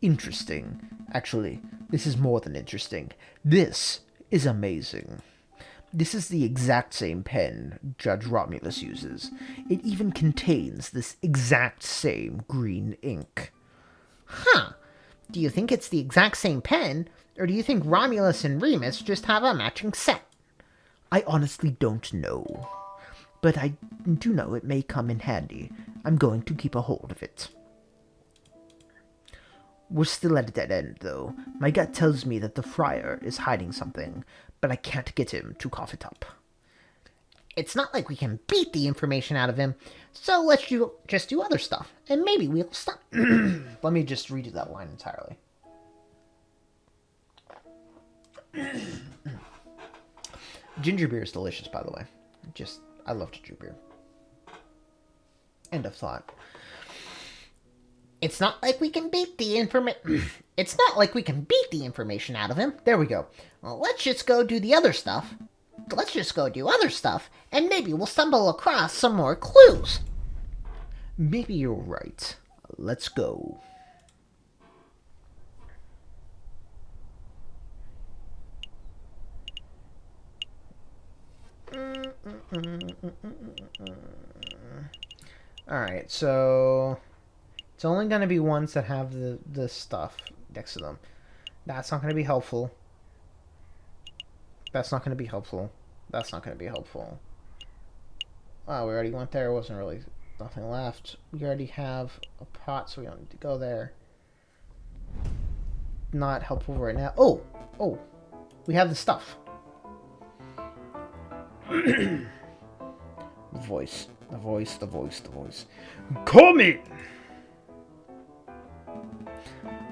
Interesting. Actually, this is more than interesting. This is amazing. This is the exact same pen Judge Romulus uses. It even contains this exact same green ink. Huh. Do you think it's the exact same pen, or do you think Romulus and Remus just have a matching set? I honestly don't know. But I do know it may come in handy. I'm going to keep a hold of it. We're still at a dead end, though. My gut tells me that the friar is hiding something, but I can't get him to cough it up. It's not like we can beat the information out of him, so let's just do other stuff, and maybe we'll stop. Let me just redo that line entirely. Ginger beer is delicious, by the way. I love ginger beer. End of thought. It's not like we can beat the It's not like we can beat the information out of him. There we go. Well, let's just go do the other stuff. And maybe we'll stumble across some more clues. Maybe you're right. Let's go. Alright, so it's only going to be ones that have the stuff next to them. That's not going to be helpful. That's not going to be helpful. That's not going to be helpful. Oh, we already went there. It wasn't really nothing left. We already have a pot, so we don't need to go there. Not helpful right now. Oh! We have the stuff. The voice. Come in!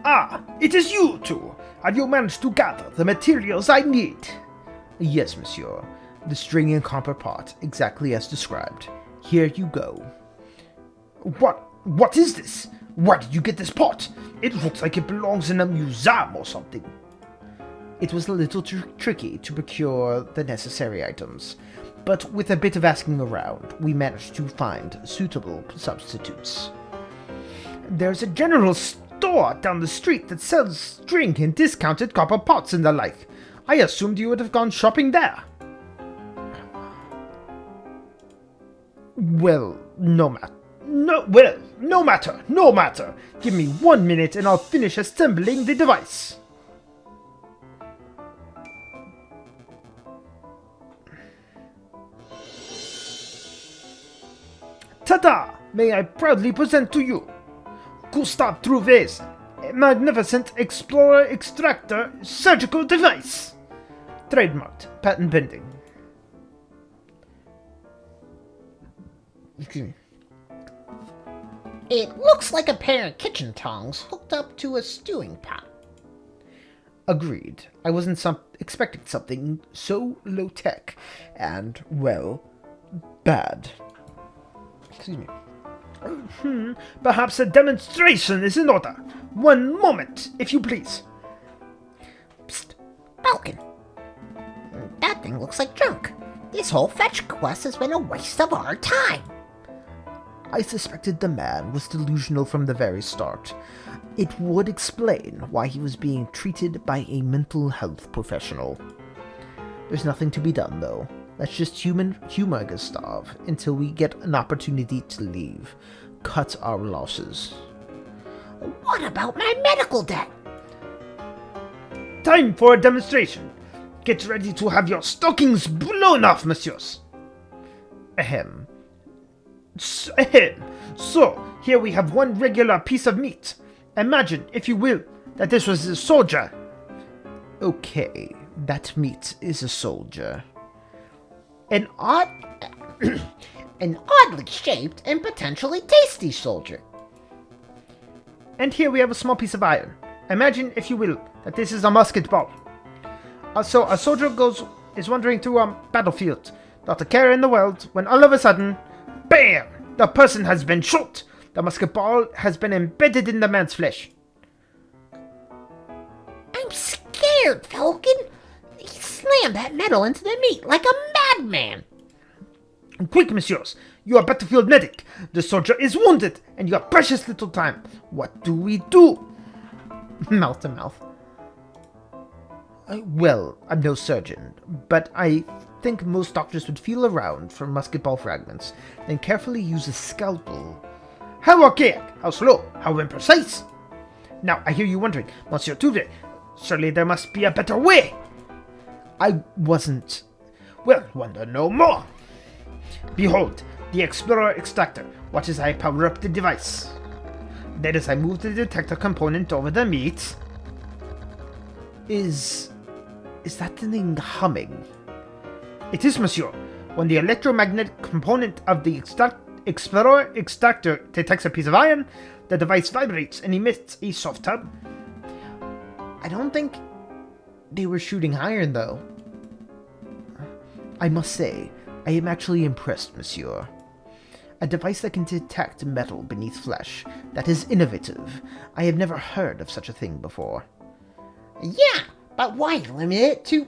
Ah, it is you two! Have you managed to gather the materials I need? Yes, monsieur. The string and copper pot, exactly as described. Here you go. What is this? Where did you get this pot? It looks like it belongs in a museum or something. It was a little tricky to procure the necessary items, but with a bit of asking around, we managed to find suitable substitutes. There's a general store down the street that sells string and discounted copper pots and the like. I assumed you would have gone shopping there. Well, no matter. Give me 1 minute and I'll finish assembling the device. Ta-da! May I proudly present to you Gustave Trouvé's magnificent Explorer Extractor surgical device. Trademarked, patent pending. Excuse me. It looks like a pair of kitchen tongs hooked up to a stewing pot. Agreed. I wasn't expecting something so low-tech and, well, bad. Excuse me. Perhaps a demonstration is in order. 1 moment, if you please. Psst, Falcon. That thing looks like junk. This whole fetch quest has been a waste of our time. I suspected the man was delusional from the very start. It would explain why he was being treated by a mental health professional. There's nothing to be done, though. Let's just humor Gustave until we get an opportunity to leave. Cut our losses. What about my medical debt? Time for a demonstration. Get ready to have your stockings blown off, messieurs. Ahem. So, here we have one regular piece of meat. Imagine, if you will, that this was a soldier. Okay, that meat is a soldier. An oddly shaped and potentially tasty soldier. And here we have a small piece of iron. Imagine, if you will, that this is a musket ball. So a soldier is wandering through a battlefield, not a care in the world, when all of a sudden, BAM! The person has been shot. The musket ball has been embedded in the man's flesh. I'm scared, Falcon. He slammed that metal into the meat like a madman. Quick, messieurs. You are battlefield medic. The soldier is wounded, and you have precious little time. What do we do? Mouth to mouth. Well, I'm no surgeon, but I think most doctors would feel around for musket ball fragments, then carefully use a scalpel. How archaic, how slow, how imprecise. Now, I hear you wondering, Monsieur Touvet, surely there must be a better way. I wasn't. Well, wonder no more. Behold, the Explorer Extractor. Watch as I power up the device. Then as I move the detector component over the meat. Is that the thing humming? It is, monsieur. When the electromagnetic component of the Explorer Extractor detects a piece of iron, the device vibrates and emits a soft hum. I don't think they were shooting iron, though. I must say, I am actually impressed, monsieur. A device that can detect metal beneath flesh. That is innovative. I have never heard of such a thing before. Yeah, but why limit it to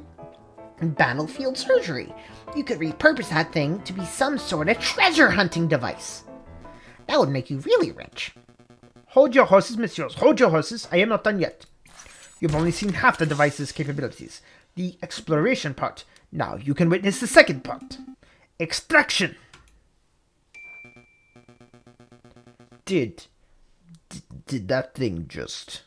battlefield surgery? You could repurpose that thing to be some sort of treasure hunting device. That would make you really rich. Hold your horses, messieurs. Hold your horses. I am not done yet. You've only seen half the device's capabilities. The exploration part. Now you can witness the second part. Extraction. Did that thing just...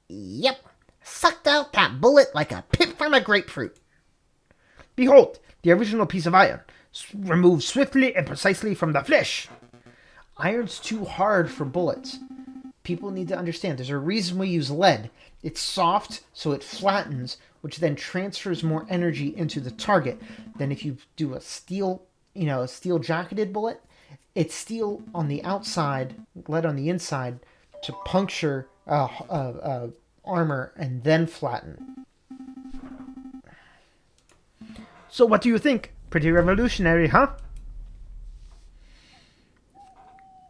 Yep, sucked out that bullet like a pip from a grapefruit. Behold, the original piece of iron, removed swiftly and precisely from the flesh. Iron's too hard for bullets. People need to understand there's a reason we use lead. It's soft, so it flattens, which then transfers more energy into the target than if you do a steel jacketed bullet. It's steel on the outside, lead on the inside to puncture armor and then flatten. So what do you think? Pretty revolutionary, huh?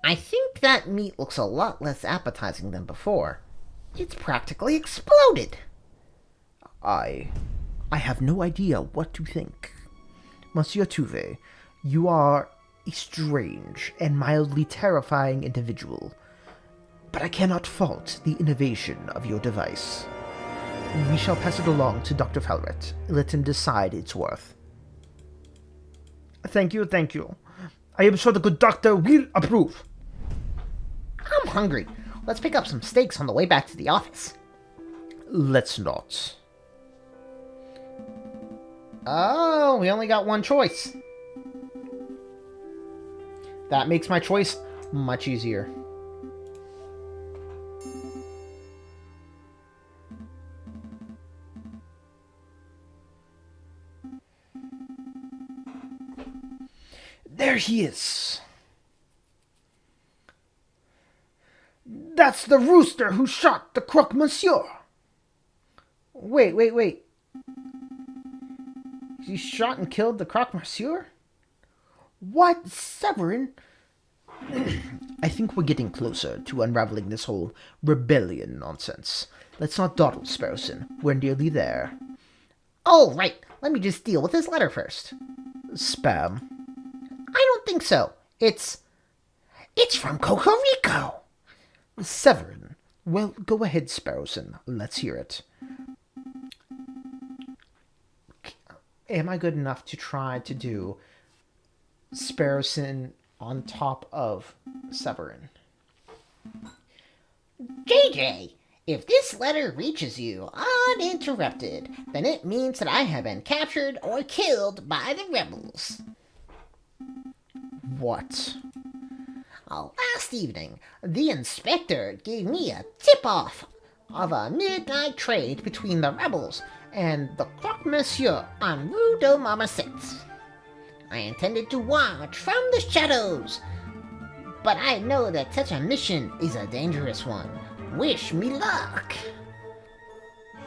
I think that meat looks a lot less appetizing than before. It's practically exploded. I have no idea what to think. Monsieur Tuve, you are a strange and mildly terrifying individual, but I cannot fault the innovation of your device. We shall pass it along to Dr. Falret. Let him decide its worth. Thank you, thank you. I am sure the good doctor will approve. I'm hungry. Let's pick up some steaks on the way back to the office. Let's not. Oh, we only got one choice. That makes my choice much easier. There he is. That's the rooster who shot the croque monsieur. Wait. He shot and killed the croque monsieur? What? Severin? I think we're getting closer to unraveling this whole rebellion nonsense. Let's not dawdle, Sparrowson. We're nearly there. Oh, right. Let me just deal with this letter first. Spam. I don't think so. It's from Cocorico. Severin. Well, go ahead, Sparrowson. Let's hear it. Am I good enough to try to do Sparrowson on top of Severin? JJ, if this letter reaches you uninterrupted, then it means that I have been captured or killed by the rebels. What? Last evening, the inspector gave me a tip-off of a midnight trade between the rebels and the croque monsieur on Rue de Marmoset. I intended to watch from the shadows, but I know that such a mission is a dangerous one. Wish me luck.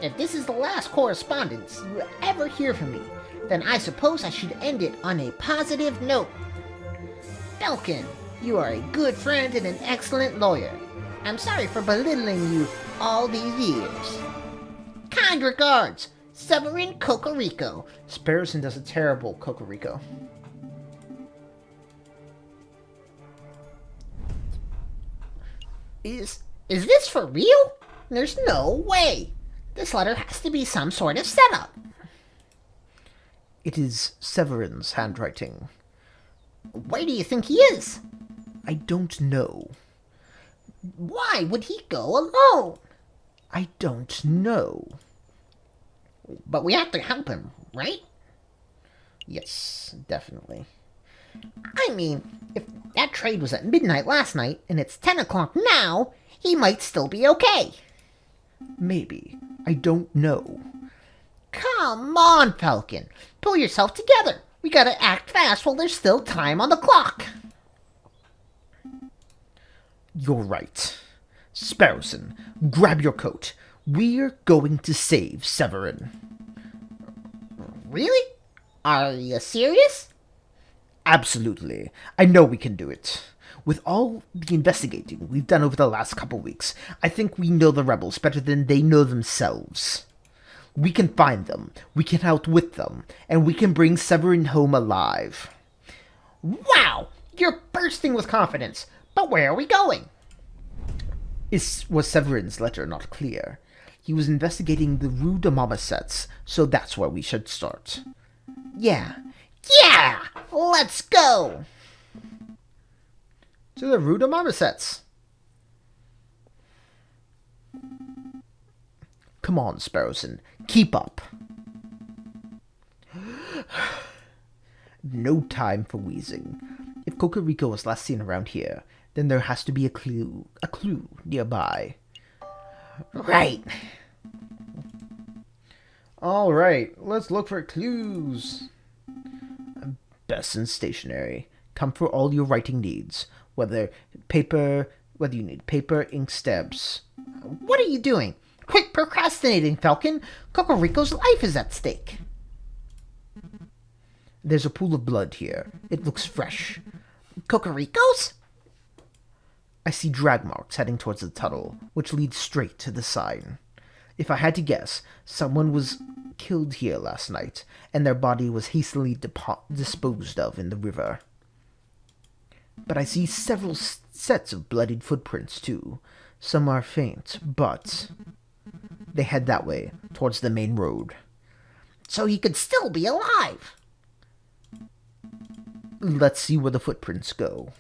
If this is the last correspondence you ever hear from me, then I suppose I should end it on a positive note. Falcon, you are a good friend and an excellent lawyer. I'm sorry for belittling you all these years. Kind regards, Severin Cocorico. Sparrowson does a terrible Cocorico. Is this for real? There's no way. This letter has to be some sort of setup. It is Severin's handwriting. Where do you think he is? I don't know. Why would he go alone? I don't know. But we have to help him, right? Yes, definitely. I mean, if that trade was at midnight last night and it's 10 o'clock now, he might still be okay. Maybe. I don't know. Come on, Falcon. Pull yourself together. We gotta act fast while there's still time on the clock. You're right. Sparrowson, grab your coat. We're going to save Severin. Really? Are you serious? Absolutely. I know we can do it. With all the investigating we've done over the last couple weeks, I think we know the rebels better than they know themselves. We can find them, we can outwit them, and we can bring Severin home alive. Wow! You're bursting with confidence. But where are we going? Was Severin's letter not clear? He was investigating the Rue de Marmosets, so that's where we should start. Yeah! Let's go! To the Rue de Marmosets. Come on, Sparrowson. Keep up. No time for wheezing. If Cocorico was last seen around here, then there has to be a clue nearby. Right. Alright, let's look for clues. Best in stationery. Come for all your writing needs. Whether you need paper, ink, stamps. What are you doing? Quit procrastinating, Falcon. Cocorico's life is at stake. There's a pool of blood here. It looks fresh. Cocorico's? I see drag marks heading towards the tunnel, which leads straight to the sign. If I had to guess, someone was killed here last night, and their body was hastily disposed of in the river. But I see several sets of bloodied footprints, too. Some are faint, but they head that way, towards the main road. So he could still be alive. Let's see where the footprints go.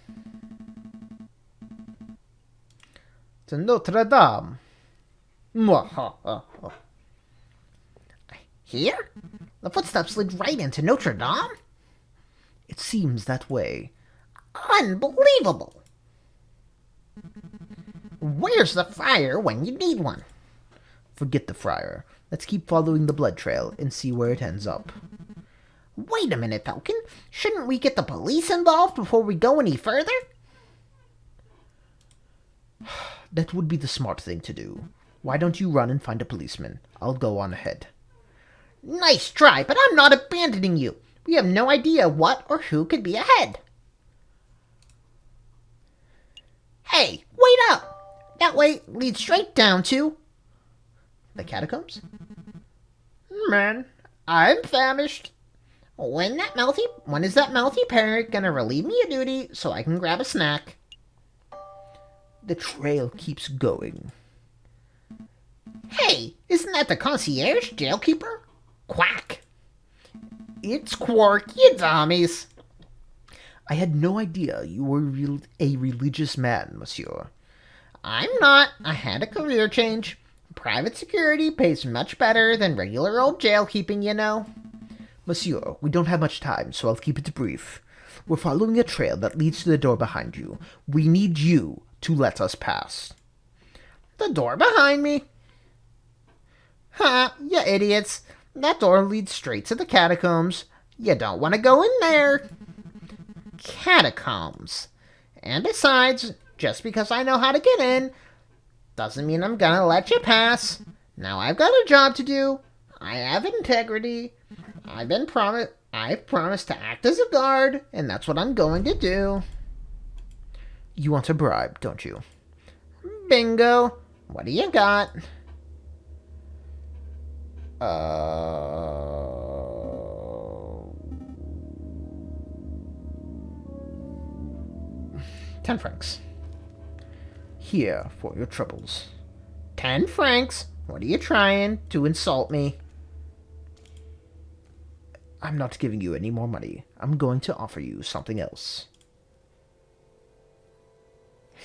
To Notre Dame. Here? The footsteps lead right into Notre Dame? It seems that way. Unbelievable! Where's the friar when you need one? Forget the friar. Let's keep following the blood trail and see where it ends up. Wait a minute, Falcon. Shouldn't we get the police involved before we go any further? That would be the smart thing to do. Why don't you run and find a policeman? I'll go on ahead. Nice try, but I'm not abandoning you. We have no idea what or who could be ahead. Hey, wait up! That way leads straight down to... The catacombs? Man, I'm famished. When is that mouthy parrot gonna relieve me of duty so I can grab a snack? The trail keeps going. Hey, isn't that the concierge jailkeeper? Quack. It's Quark, you dummies. I had no idea you were a religious man, monsieur. I'm not. I had a career change. Private security pays much better than regular old jail keeping, you know. Monsieur, we don't have much time, so I'll keep it brief. We're following a trail that leads to the door behind you. We need you to let us pass. The door behind me? Ha, you idiots. That door leads straight to the catacombs. You don't want to go in there. Catacombs. And besides, just because I know how to get in, doesn't mean I'm gonna let you pass. Now I've got a job to do. I have integrity. I've promised to act as a guard, and that's what I'm going to do. You want a bribe, don't you? Bingo. What do you got? 10 francs. Here for your troubles. 10 francs? What are you trying to insult me? I'm not giving you any more money. I'm going to offer you something else.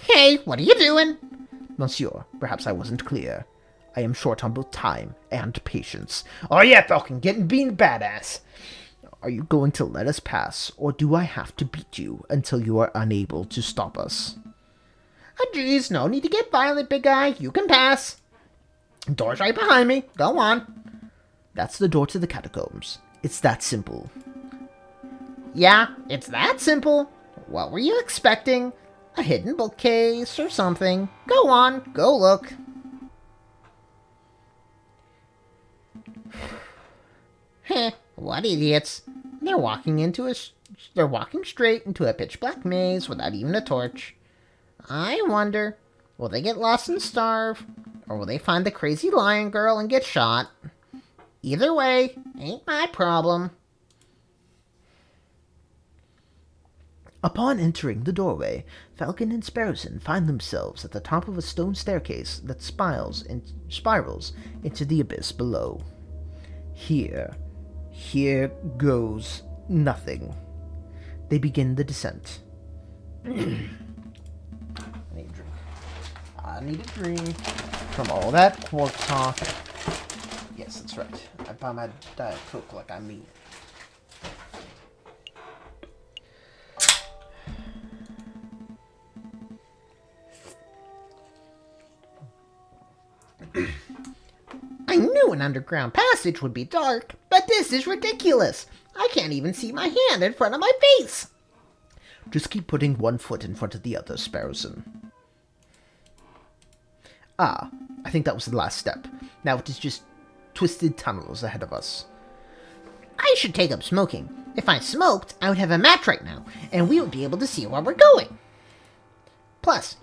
Hey, what are you doing? Monsieur, perhaps I wasn't clear. I am short on both time and patience. Oh yeah, Falcon, being badass. Are you going to let us pass, or do I have to beat you until you are unable to stop us? Oh, geez, no need to get violent, big guy. You can pass. Door's right behind me. Go on. That's the door to the catacombs. It's that simple. Yeah, it's that simple. What were you expecting? A hidden bookcase or something? Go on, go look. Heh, What idiots. They're walking straight into a pitch-black maze without even a torch. I wonder, will they get lost and starve? Or will they find the crazy lion girl and get shot? Either way, ain't my problem. Upon entering the doorway, Falcon and Sparrowson find themselves at the top of a stone staircase that spirals into the abyss below. Here goes nothing. They begin the descent. I need a drink from all that quark talk. Yes, that's right. I buy my Diet Coke like I mean. I knew an underground passage would be dark, but this is ridiculous. I can't even see my hand in front of my face. Just keep putting one foot in front of the other, Sparrowson. Ah, I think that was the last step. Now it is just twisted tunnels ahead of us. I should take up smoking. If I smoked, I would have a match right now, and we would be able to see where we're going. Plus,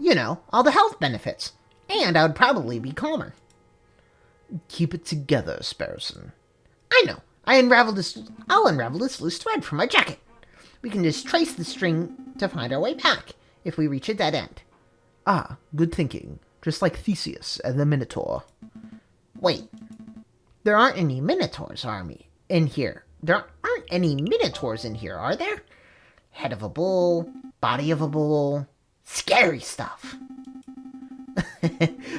all the health benefits. And I would probably be calmer. Keep it together, Sparrowson. I know. I'll unravel this loose thread from my jacket. We can just trace the string to find our way back if we reach a dead end. Ah, good thinking. Just like Theseus and the Minotaur. Wait. There aren't any Minotaurs, in here. There aren't any Minotaurs in here, are there? Head of a bull, body of a bull. Scary stuff.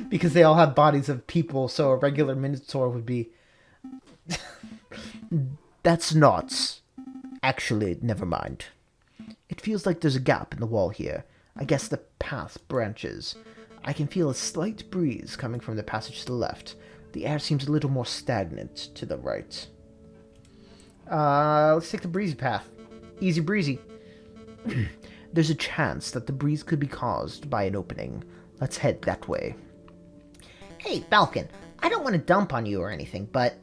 Because they all have bodies of people, so a regular Minotaur would be... That's not... Actually, never mind. It feels like there's a gap in the wall here. I guess the path branches. I can feel a slight breeze coming from the passage to the left. The air seems a little more stagnant to the right. Let's take the breezy path. Easy breezy. There's a chance that the breeze could be caused by an opening. Let's head that way. Hey, Falcon, I don't want to dump on you or anything, but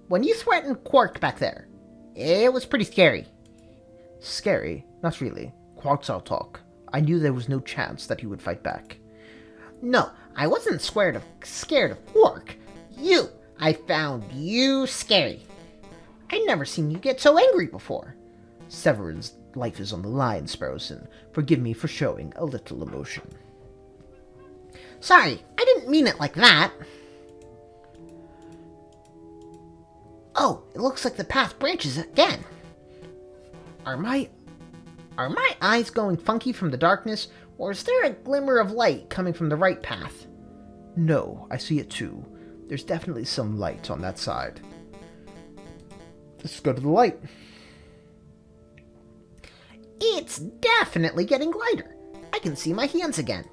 when you threatened Quark back there, it was pretty scary. Scary? Not really. Quark's our talk. I knew there was no chance that he would fight back. No, I wasn't scared of Quark. You! I found you scary. I'd never seen you get so angry before. Severin's life is on the line, Sparrowson. Forgive me for showing a little emotion. Sorry, I didn't mean it like that. Oh, it looks like the path branches again. Are my eyes going funky from the darkness, or is there a glimmer of light coming from the right path? No, I see it too. There's definitely some light on that side. Let's go to the light. It's definitely getting lighter. I can see my hands again.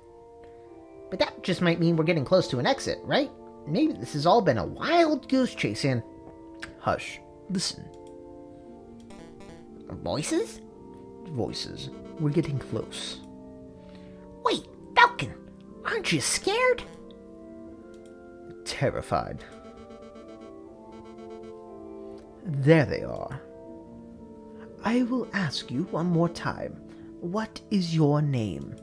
But that just might mean we're getting close to an exit, right? Maybe this has all been a wild goose chase in. Hush. Listen. Voices? Voices. We're getting close. Wait, Falcon, aren't you scared? Terrified. There they are. I will ask you one more time. What is your name?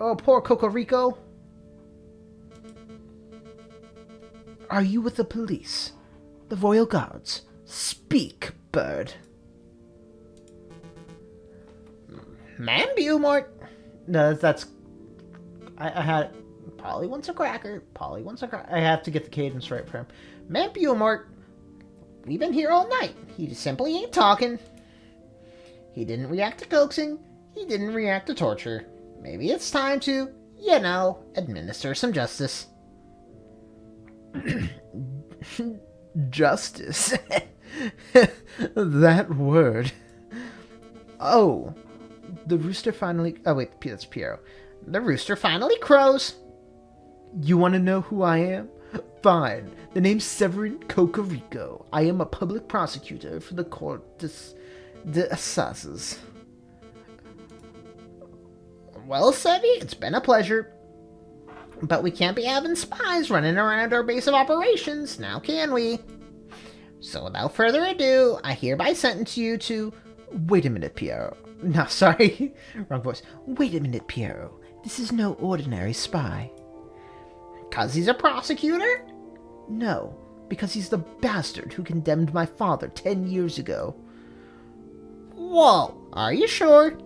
Oh, poor Cocorico. Are you with the police? The Royal Guards? Speak, bird. Mambumort. No, that's... I had... Polly wants a cracker. Polly wants a cracker. I have to get the cadence right for him. Mambumort. We've been here all night. He just simply ain't talking. He didn't react to coaxing. He didn't react to torture. Maybe it's time to, administer some justice. Justice? That word. Oh, the rooster finally... Oh, wait, that's Piero. The rooster finally crows. You want to know who I am? Fine. The name's Severin Cocorico. I am a public prosecutor for the Court d'Assizes. Well, Sevy, it's been a pleasure. But we can't be having spies running around our base of operations, now can we? So without further ado, I hereby sentence you to... Wait a minute, Piero. No, sorry. Wrong voice. Wait a minute, Piero. This is no ordinary spy. 'Cause he's a prosecutor? No, because he's the bastard who condemned my father 10 years ago. Whoa, are you sure?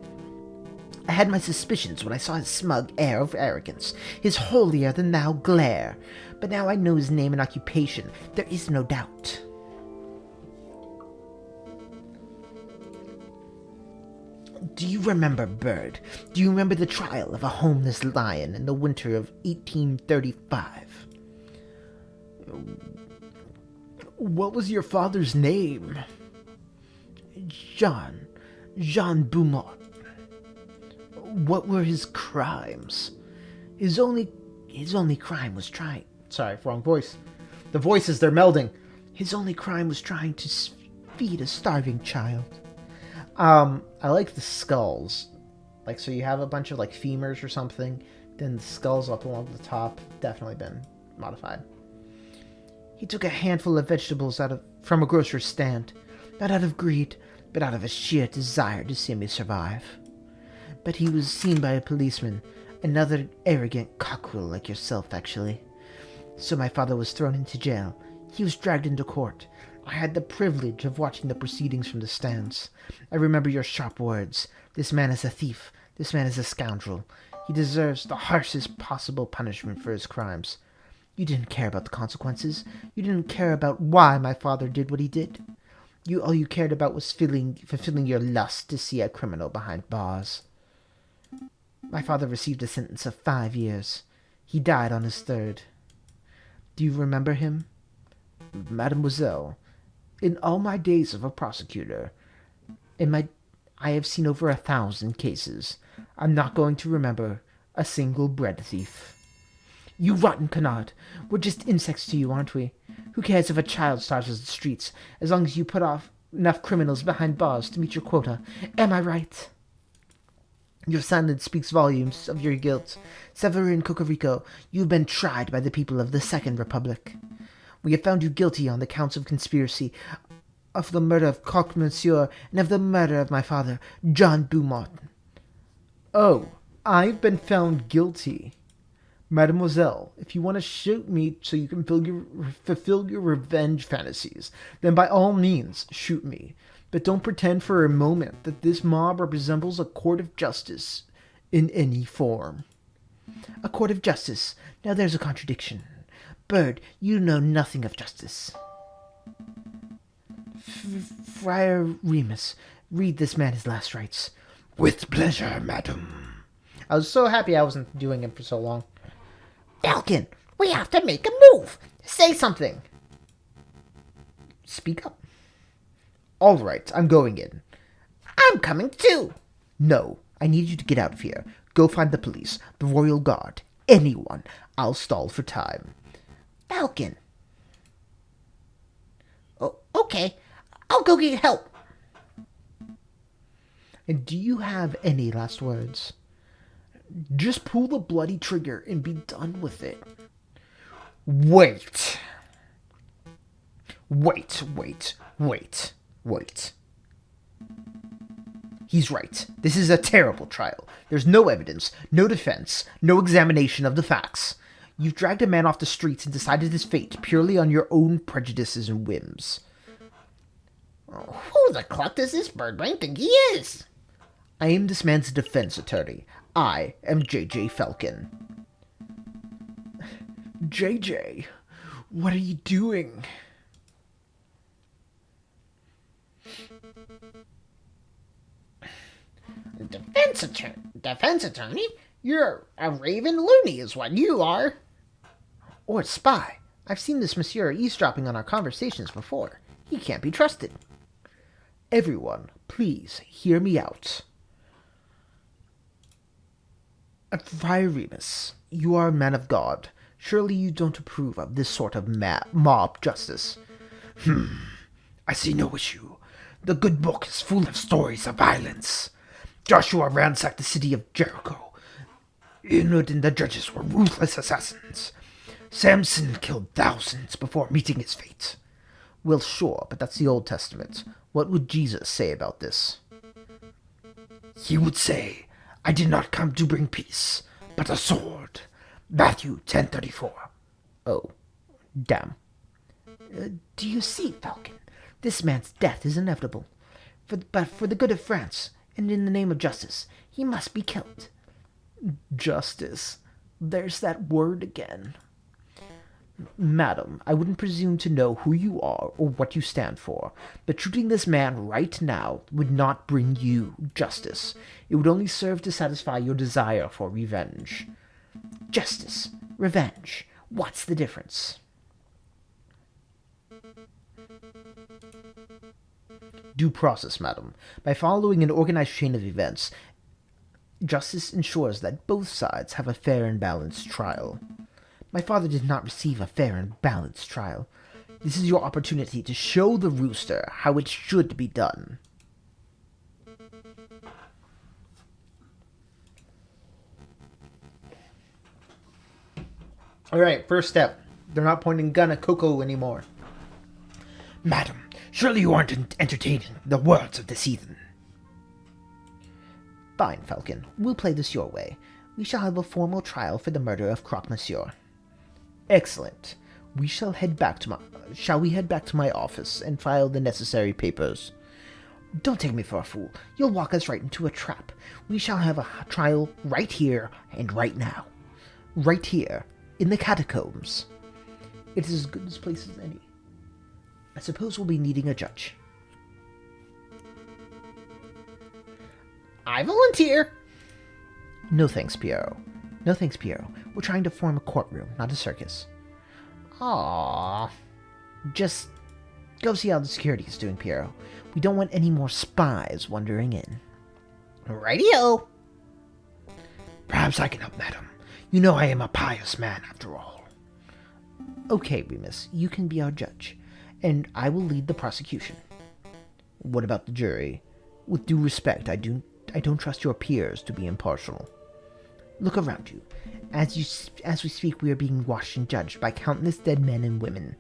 I had my suspicions when I saw his smug air of arrogance, his holier-than-thou glare. But now I know his name and occupation. There is no doubt. Do you remember, Bird? Do you remember the trial of a homeless lion in the winter of 1835? What was your father's name? Jean Beaumont. What were his crimes? His only crime was trying... Sorry, wrong voice. The voices, they're melding. His only crime was trying to feed a starving child. I like the skulls. Like, so you have a bunch of, like, femurs or something, then the skulls up along the top. Definitely been modified. He took a handful of vegetables from a grocer's stand, not out of greed, but out of a sheer desire to see me survive. But he was seen by a policeman, another arrogant cockerel like yourself, actually. So my father was thrown into jail. He was dragged into court. I had the privilege of watching the proceedings from the stands. I remember your sharp words. This man is a thief. This man is a scoundrel. He deserves the harshest possible punishment for his crimes. You didn't care about the consequences. You didn't care about why my father did what he did. All you cared about was fulfilling your lust to see a criminal behind bars. My father received a sentence of 5 years. He died on his third. Do you remember him? Mademoiselle, in all my days of a prosecutor, I have seen over 1,000 cases. I'm not going to remember a single bread thief. You rotten canard. We're just insects to you, aren't we? Who cares if a child starves in the streets, as long as you put off enough criminals behind bars to meet your quota? Am I right? Your silence speaks volumes of your guilt. Severin Cocorico, you've been tried by the people of the Second Republic. We have found you guilty on the counts of conspiracy, of the murder of Coq Monsieur, and of the murder of my father, John Beaumont. Oh, I've been found guilty. Mademoiselle, if you want to shoot me so you can fulfill your revenge fantasies, then by all means, shoot me. But don't pretend for a moment that this mob resembles a court of justice in any form. A court of justice. Now there's a contradiction. Bird, you know nothing of justice. Friar Remus, read this man his last rites. With pleasure, madam. I was so happy I wasn't doing it for so long. Falcon, we have to make a move. Say something. Speak up. All right, I'm going in. I'm coming too. No, I need you to get out of here. Go find the police, the royal guard, anyone. I'll stall for time. Falcon. Oh, okay. I'll go get help. And do you have any last words? Just pull the bloody trigger and be done with it. Wait. He's right. This is a terrible trial. There's no evidence, no defense, no examination of the facts. You've dragged a man off the streets and decided his fate purely on your own prejudices and whims. Oh, who the cluck does this birdbrain think he is? I am this man's defense attorney. I am J.J. Falcon. J.J., what are you doing? Defense attorney? You're a raven loony is what you are. Or a spy. I've seen this monsieur eavesdropping on our conversations before. He can't be trusted. Everyone, please hear me out. Friar Remus, you are a man of God. Surely you don't approve of this sort of mob justice. I see no issue. The good book is full of stories of violence. Joshua ransacked the city of Jericho. Enid and the judges were ruthless assassins. Samson killed thousands before meeting his fate. Well, sure, but that's the Old Testament. What would Jesus say about this? He would say, I did not come to bring peace, but a sword. Matthew 10:34. Oh, damn. Do you see, Falcon? This man's death is inevitable. But for the good of France, and in the name of justice, he must be killed. Justice. There's that word again. Madam, I wouldn't presume to know who you are or what you stand for, but shooting this man right now would not bring you justice. It would only serve to satisfy your desire for revenge. Justice, revenge, what's the difference? Due process, madam. By following an organized chain of events, justice ensures that both sides have a fair and balanced trial. My father did not receive a fair and balanced trial. This is your opportunity to show the rooster how it should be done. Alright, first step. They're not pointing gun at Coco anymore. Madam, surely you aren't entertaining the words of this heathen. Fine, Falcon. We'll play this your way. We shall have a formal trial for the murder of Croque Monsieur. Excellent. Shall we head back to my office and file the necessary papers? Don't take me for a fool. You'll walk us right into a trap. We shall have a trial right here and right now. Right here, in the Catacombs. It is as good a place as any. I suppose we'll be needing a judge. I volunteer. No thanks, Piero. No thanks, Piero. We're trying to form a courtroom, not a circus. Aww. Just go see how the security is doing, Piero. We don't want any more spies wandering in. Radio. Perhaps I can help, madam. You know I am a pious man, after all. Okay, Remus, you can be our judge, and I will lead the prosecution. What about the jury? With due respect, I don't trust your peers to be impartial. Look around you. As we speak, we are being watched and judged by countless dead men and women.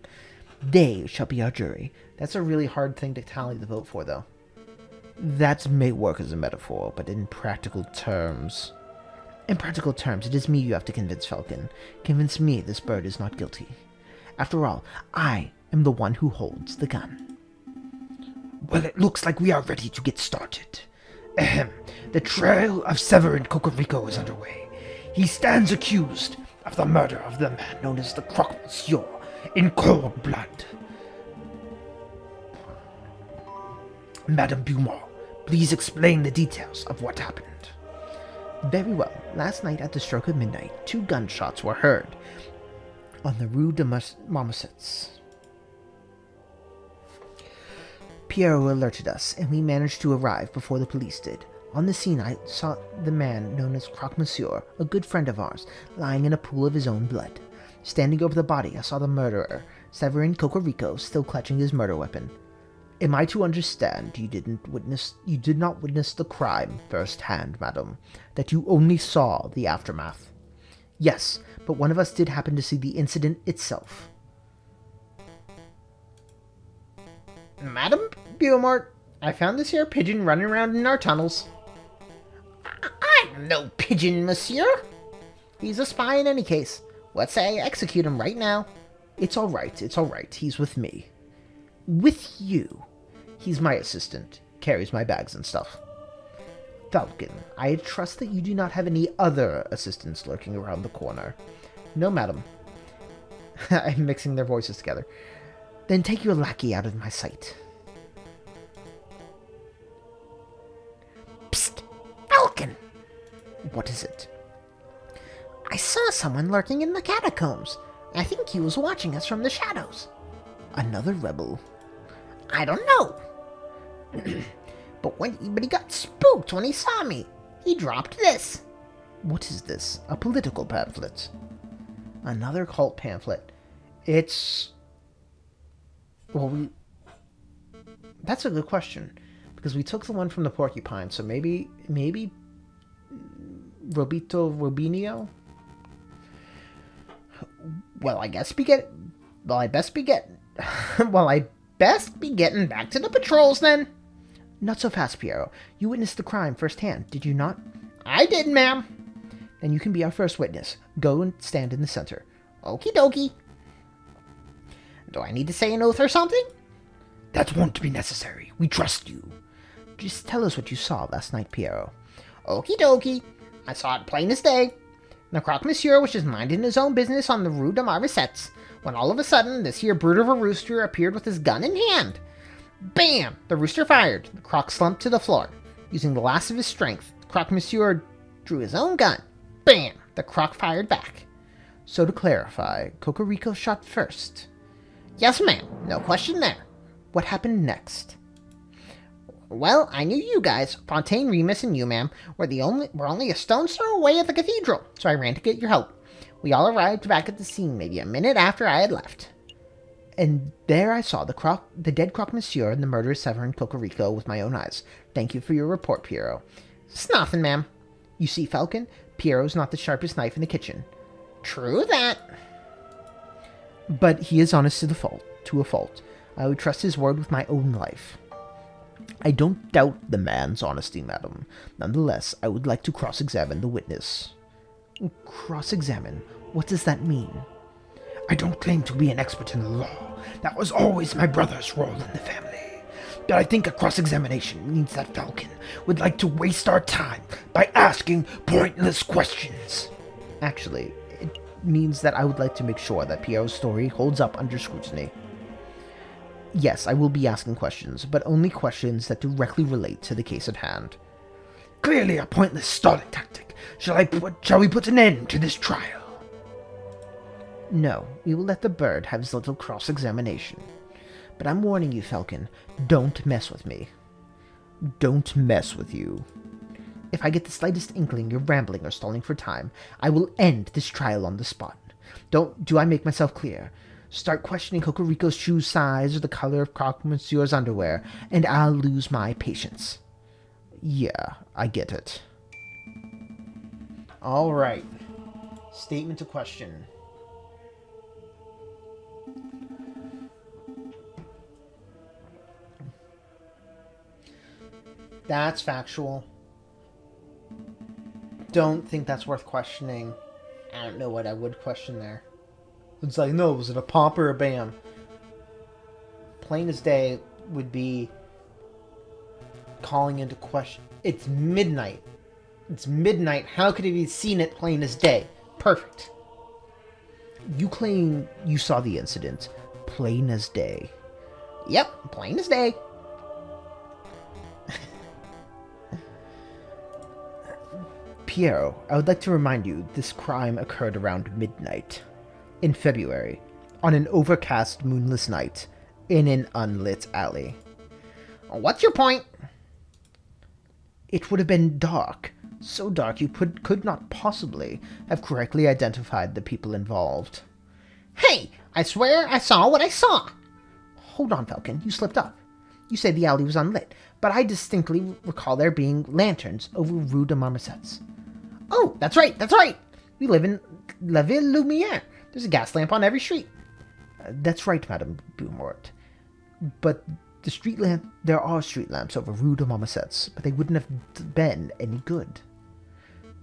They shall be our jury. That's a really hard thing to tally the vote for, though. That may work as a metaphor, but in practical terms... In practical terms, it is me you have to convince, Falcon. Convince me this bird is not guilty. After all, I am the one who holds the gun. Well, it looks like we are ready to get started. Ahem. The trial of Severin Cocorico is underway. He stands accused of the murder of the man known as the Croque Monsieur in cold blood. Madame Beaumont, please explain the details of what happened. Very well. Last night at the stroke of midnight, 2 gunshots were heard on the Rue de Marmousets. Piero alerted us, and we managed to arrive before the police did. On the scene, I saw the man known as Croque Monsieur, a good friend of ours, lying in a pool of his own blood. Standing over the body, I saw the murderer, Severin Cocorico, still clutching his murder weapon. Am I to understand you did not witness the crime firsthand, madam? That you only saw the aftermath? Yes, but one of us did happen to see the incident itself. Madam Beaumont, I found this here pigeon running around in our tunnels. I'm no pigeon, monsieur. He's a spy in any case. Let's say I execute him right now. It's all right. He's with me. With you? He's my assistant. Carries my bags and stuff. Falcon, I trust that you do not have any other assistants lurking around the corner. No, madam. I'm mixing their voices together. Then take your lackey out of my sight. Psst! Falcon! What is it? I saw someone lurking in the catacombs. I think he was watching us from the shadows. Another rebel? I don't know. But he got spooked when he saw me. He dropped this. What is this? A political pamphlet. Another cult pamphlet. It's... Well, that's a good question. Because we took the one from the porcupine, so maybe Robito Robinio? Well, I best be getting Best be getting back to the patrols then. Not so fast, Piero. You witnessed the crime firsthand, did you not? I did, ma'am. Then you can be our first witness. Go and stand in the center. Okie dokie. Do I need to say an oath or something? That won't be necessary. We trust you. Just tell us what you saw last night, Piero. Okie dokie. I saw it plain as day. The croque monsieur was just minding his own business on the Rue de Marvesets, when all of a sudden this here brute of a rooster appeared with his gun in hand. Bam! The rooster fired. The croque slumped to the floor. Using the last of his strength, the croque monsieur drew his own gun. Bam! The croque fired back. So to clarify, Cocorico shot first. Yes, ma'am. No question there. What happened next? Well, I knew you guys, Fontaine, Remus, and you, ma'am, were only a stone's throw away at the cathedral, so I ran to get your help. We all arrived back at the scene maybe a minute after I had left. And there I saw the dead croque monsieur and the murderous Severin Cocorico with my own eyes. Thank you for your report, Piero. It's nothing, ma'am. You see, Falcon, Piero's not the sharpest knife in the kitchen. True that. But he is honest to a fault. I would trust his word with my own life. I don't doubt the man's honesty, madam. Nonetheless, I would like to cross-examine the witness. Cross-examine? What does that mean? I don't claim to be an expert in the law. That was always my brother's role in the family. But I think a cross-examination means that Falcon would like to waste our time by asking pointless questions. Actually, it means that I would like to make sure that Piero's story holds up under scrutiny. Yes, I will be asking questions, but only questions that directly relate to the case at hand. Clearly a pointless stalling tactic. Shall we put an end to this trial? No, we will let the bird have his little cross-examination. But I'm warning you, Falcon, don't mess with me. Don't mess with you. If I get the slightest inkling you're rambling or stalling for time, I will end this trial on the spot. Do I make myself clear? Start questioning Cocorico's shoe size or the color of croque monsieur's underwear, and I'll lose my patience. Yeah, I get it. All right. Statement to question. That's factual. Don't think that's worth questioning. I don't know what I would question there. It's like, no, was it a pop or a bam? Plain as day would be calling into question. It's midnight. It's midnight. How could he have seen it plain as day? Perfect. You claim you saw the incident plain as day. Yep, plain as day. Piero, I would like to remind you this crime occurred around midnight. In February, on an overcast, moonless night, in an unlit alley. What's your point? It would have been dark. So dark you could not possibly have correctly identified the people involved. Hey, I swear I saw what I saw. Hold on, Falcon, you slipped up. You said the alley was unlit, but I distinctly recall there being lanterns over Rue de Marmosets. Oh, that's right. We live in La Ville Lumière. There's a gas lamp on every street. That's right, Madame Beaumont. But there are street lamps over Rue de Marmosets, but they wouldn't have been any good.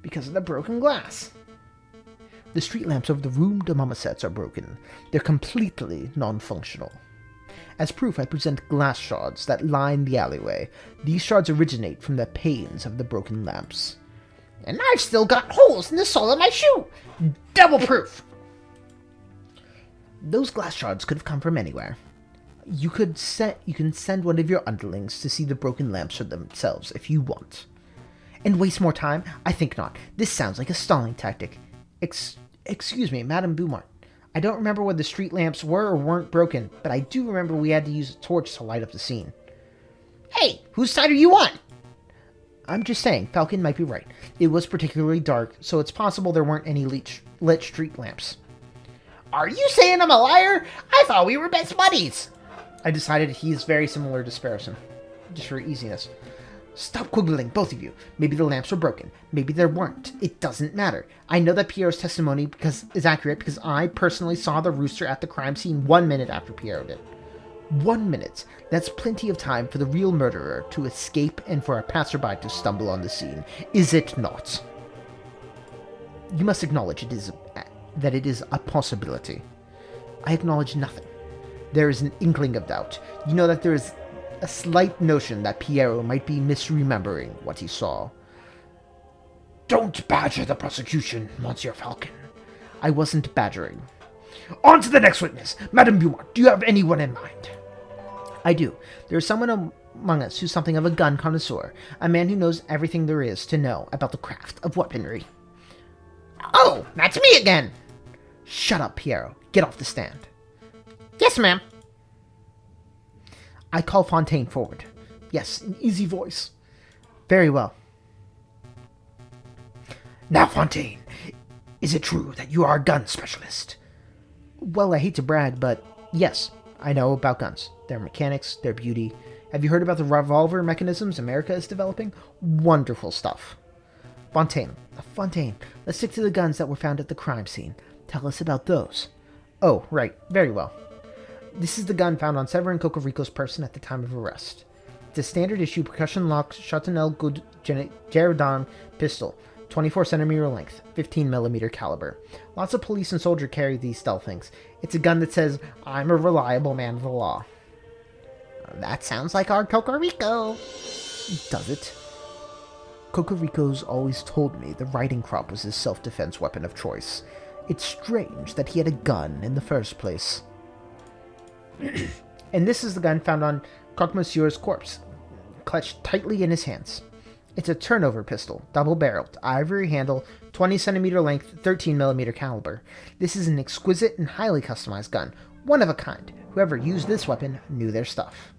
Because of the broken glass. The street lamps over the Rue de Marmosets are broken. They're completely non-functional. As proof, I present glass shards that line the alleyway. These shards originate from the panes of the broken lamps. And I've still got holes in the sole of my shoe! Double proof! Those glass shards could have come from anywhere. You can send one of your underlings to see the broken lamps for themselves if you want. And waste more time? I think not. This sounds like a stalling tactic. Excuse me, Madame Beaumont. I don't remember whether the street lamps were or weren't broken, but I do remember we had to use a torch to light up the scene. Hey, whose side are you on? I'm just saying, Falcon might be right. It was particularly dark, so it's possible there weren't any lit street lamps. Are you saying I'm a liar? I thought we were best buddies. I decided he's very similar to Sparrowson, just for easiness. Stop quibbling, both of you. Maybe the lamps were broken. Maybe there weren't. It doesn't matter. I know that Piero's testimony is accurate because I personally saw the rooster at the crime scene 1 minute after Piero did. 1 minute. That's plenty of time for the real murderer to escape and for a passerby to stumble on the scene, is it not? You must acknowledge that it is a possibility. I acknowledge nothing. There is an inkling of doubt. You know that there is a slight notion that Piero might be misremembering what he saw. Don't badger the prosecution, Monsieur Falcon. I wasn't badgering. On to the next witness. Madame Beaumont, do you have anyone in mind? I do. There is someone among us who's something of a gun connoisseur, a man who knows everything there is to know about the craft of weaponry. Oh, that's me again. Shut up, Piero. Get off the stand. Yes, ma'am. I call Fontaine forward. Yes, an easy voice. Very well. Now, Fontaine, is it true that you are a gun specialist? Well, I hate to brag, but yes, I know about guns. Their mechanics, their beauty. Have you heard about the revolver mechanisms America is developing? Wonderful stuff. Fontaine, let's stick to the guns that were found at the crime scene. Tell us about those. Oh, right, very well. This is the gun found on Severin Cocorico's person at the time of arrest. It's a standard issue percussion lock Chatanel Gerdon pistol, 24cm length, 15mm caliber. Lots of police and soldiers carry these stealth things. It's a gun that says, I'm a reliable man of the law. That sounds like our Cocorico. Does it? Cocorico's always told me the riding crop was his self-defense weapon of choice. It's strange that he had a gun in the first place. And this is the gun found on Croque Monsieur's corpse, clutched tightly in his hands. It's a turnover pistol, double-barreled, ivory handle, 20cm length, 13mm caliber. This is an exquisite and highly customized gun, one of a kind. Whoever used this weapon knew their stuff.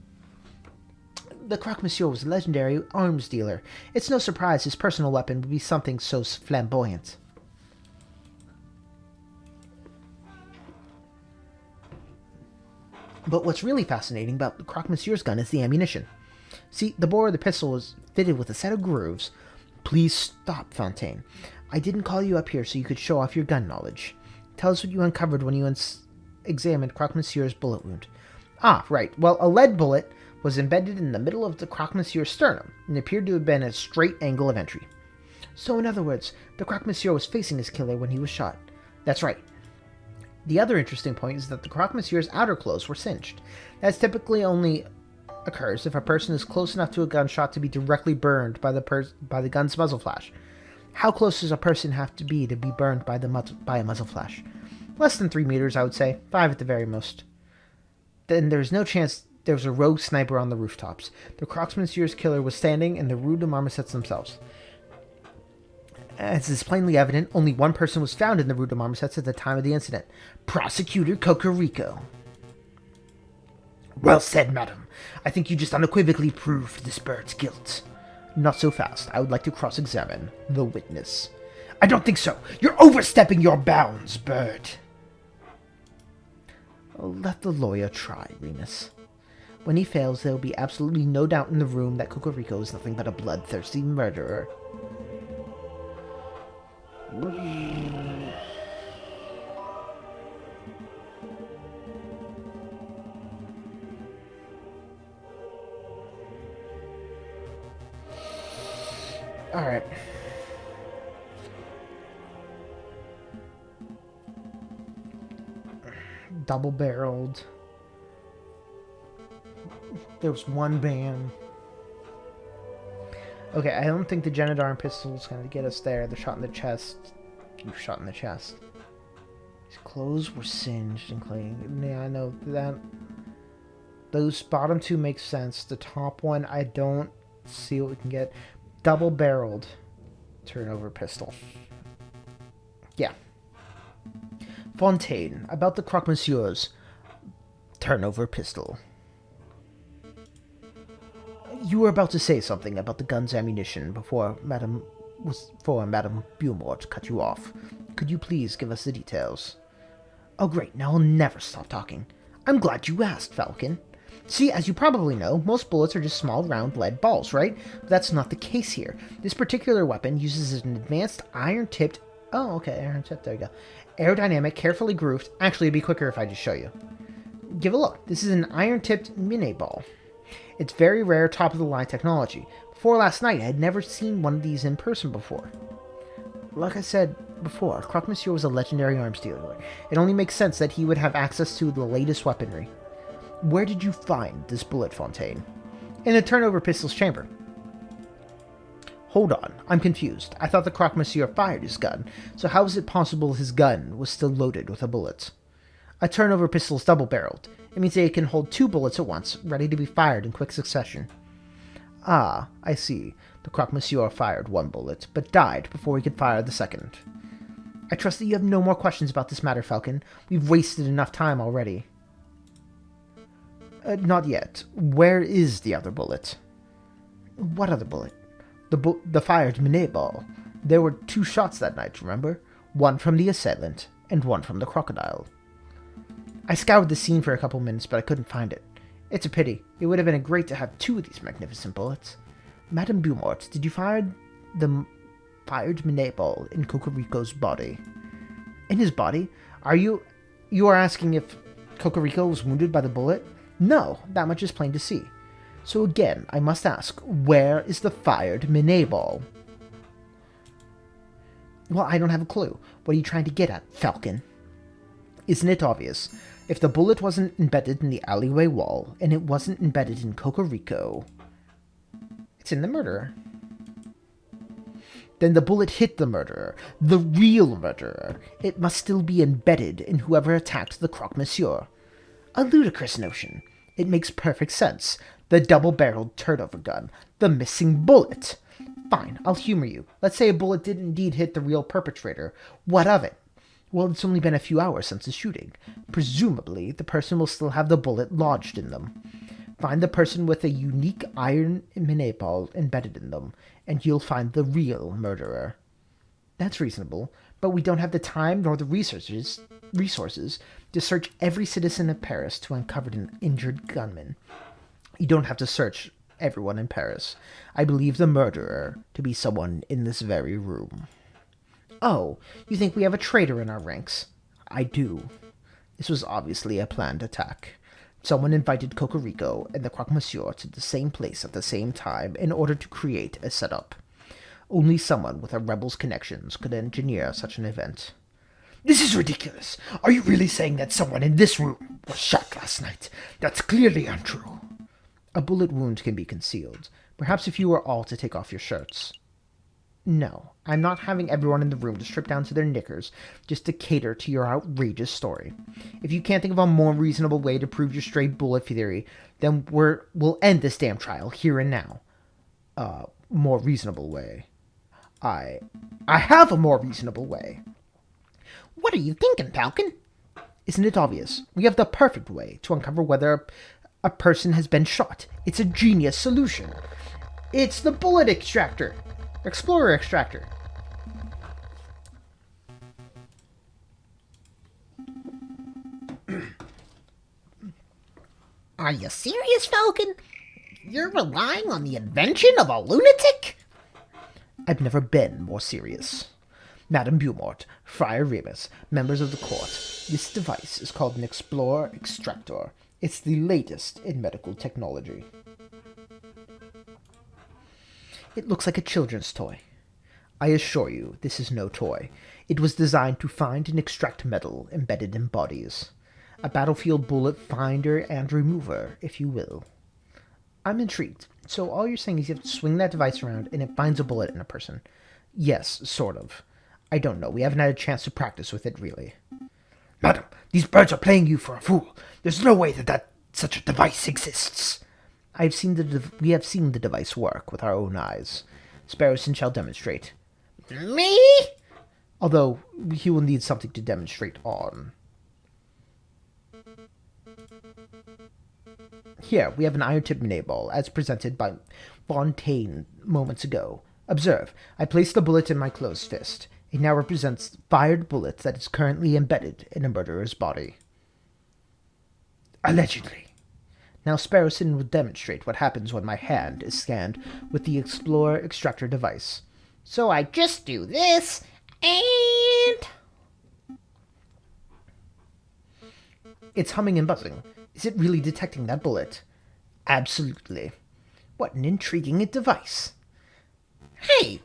The Croque Monsieur was a legendary arms dealer. It's no surprise his personal weapon would be something so flamboyant. But what's really fascinating about the Croque Monsieur's gun is the ammunition. See, the bore of the pistol was fitted with a set of grooves. Please stop, Fontaine. I didn't call you up here so you could show off your gun knowledge. Tell us what you uncovered when you examined Croque Monsieur's bullet wound. Ah, right. Well, a lead bullet was embedded in the middle of the Croque Monsieur's sternum and appeared to have been at a straight angle of entry. So, in other words, the Croque Monsieur was facing his killer when he was shot. That's right. The other interesting point is that the Croque Monsieur's outer clothes were singed. That typically only occurs if a person is close enough to a gunshot to be directly burned by the gun's muzzle flash. How close does a person have to be burned by a muzzle flash? Less than 3 meters, I would say. 5 at the very most. Then there's no chance there was a rogue sniper on the rooftops. The Croque Monsieur's killer was standing in the Rue de Marmosets themselves. As is plainly evident, only one person was found in the Rue de Marmosets at the time of the incident. Prosecutor Cocorico. Well said, madam. I think you just unequivocally proved this bird's guilt. Not so fast. I would like to cross-examine the witness. I don't think so. You're overstepping your bounds, Bird. Let the lawyer try, Remus. When he fails, there will be absolutely no doubt in the room that Cocorico is nothing but a bloodthirsty murderer. Alright. Double-barreled. There was one bam. Okay, I don't think the Genodarm pistol is going to get us there. The shot in the chest. You shot in the chest. His clothes were singed and clean. Yeah, I know that. Those bottom two make sense. The top one, I don't see what we can get. Double-barreled turnover pistol. Yeah. Fontaine, about the Croque Monsieur's turnover pistol. You were about to say something about the gun's ammunition before Madame Beaumont cut you off. Could you please give us the details? Oh great, now I'll never stop talking. I'm glad you asked, Falcon. See, as you probably know, most bullets are just small, round lead balls, right? But that's not the case here. This particular weapon uses an advanced iron-tipped... Oh, okay, iron-tipped, there you go. Aerodynamic, carefully grooved... Actually, it'd be quicker if I just show you. Give a look. This is an iron-tipped mini ball. It's very rare, top-of-the-line technology. Before last night, I had never seen one of these in person before. Like I said before, Croque Monsieur was a legendary arms dealer. It only makes sense that he would have access to the latest weaponry. Where did you find this bullet fontaine? In a turnover pistol's chamber. Hold on, I'm confused. I thought the Croque Monsieur fired his gun, so how is it possible his gun was still loaded with a bullet? A turnover pistol is double-barreled. It means that it can hold 2 bullets at once, ready to be fired in quick succession. Ah, I see. The Croque Monsieur fired 1 bullet, but died before he could fire the second. I trust that you have no more questions about this matter, Falcon. We've wasted enough time already. Not yet. Where is the other bullet? What other bullet? The fired Minet ball. There were 2 shots that night, remember? One from the assailant, and one from the crocodile. I scoured the scene for a couple minutes, but I couldn't find it. It's a pity. It would have been great to have 2 of these magnificent bullets. Madame Beaumont, did you fire the fired Minet ball in Cocorico's body? In his body? You are asking if Cocorico was wounded by the bullet? No, that much is plain to see. So again, I must ask, where is the fired Minet ball? Well, I don't have a clue. What are you trying to get at, Falcon? Isn't it obvious? If the bullet wasn't embedded in the alleyway wall, and it wasn't embedded in Cocorico, it's in the murderer. Then the bullet hit the murderer, the real murderer. It must still be embedded in whoever attacked the Croque Monsieur. A ludicrous notion. It makes perfect sense. The double-barreled turnover gun. The missing bullet. Fine, I'll humor you. Let's say a bullet did indeed hit the real perpetrator. What of it? Well, it's only been a few hours since the shooting. Presumably, the person will still have the bullet lodged in them. Find the person with a unique iron Minet ball embedded in them, and you'll find the real murderer. That's reasonable, but we don't have the time nor the resources to search every citizen of Paris to uncover an injured gunman. You don't have to search everyone in Paris. I believe the murderer to be someone in this very room. Oh, you think we have a traitor in our ranks? I do. This was obviously a planned attack. Someone invited Cocorico and the Croque Monsieur to the same place at the same time in order to create a setup. Only someone with a rebel's connections could engineer such an event. This is ridiculous. Are you really saying that someone in this room was shot last night? That's clearly untrue. A bullet wound can be concealed. Perhaps if you were all to take off your shirts. No, I'm not having everyone in the room to strip down to their knickers just to cater to your outrageous story. If you can't think of a more reasonable way to prove your stray bullet theory, then we'll end this damn trial here and now. More reasonable way. I have a more reasonable way. What are you thinking, Falcon? Isn't it obvious? We have the perfect way to uncover whether a person has been shot. It's a genius solution. It's the bullet extractor. Explorer extractor. Are you serious, Falcon? You're relying on the invention of a lunatic? I've never been more serious. Madame Beaumont, Friar Remus, members of the court, this device is called an Explorer Extractor. It's the latest in medical technology. It looks like a children's toy. I assure you, this is no toy. It was designed to find and extract metal embedded in bodies. A battlefield bullet finder and remover, if you will. I'm intrigued. So all you're saying is you have to swing that device around and it finds a bullet in a person. Yes, sort of. I don't know. We haven't had a chance to practice with it, really. Madam, these birds are playing you for a fool. There's no way that such a device exists. We have seen the device work with our own eyes. Sparrowson shall demonstrate. Me? Although, he will need something to demonstrate on. Here, we have an iron-tipped Minet ball, as presented by Fontaine moments ago. Observe, I place the bullet in my closed fist. It now represents the fired bullet that is currently embedded in a murderer's body. Allegedly. Now Sparrowson will demonstrate what happens when my hand is scanned with the Explorer Extractor device. So I just do this, and... It's humming and buzzing. Is it really detecting that bullet? Absolutely. What an intriguing device. Hey,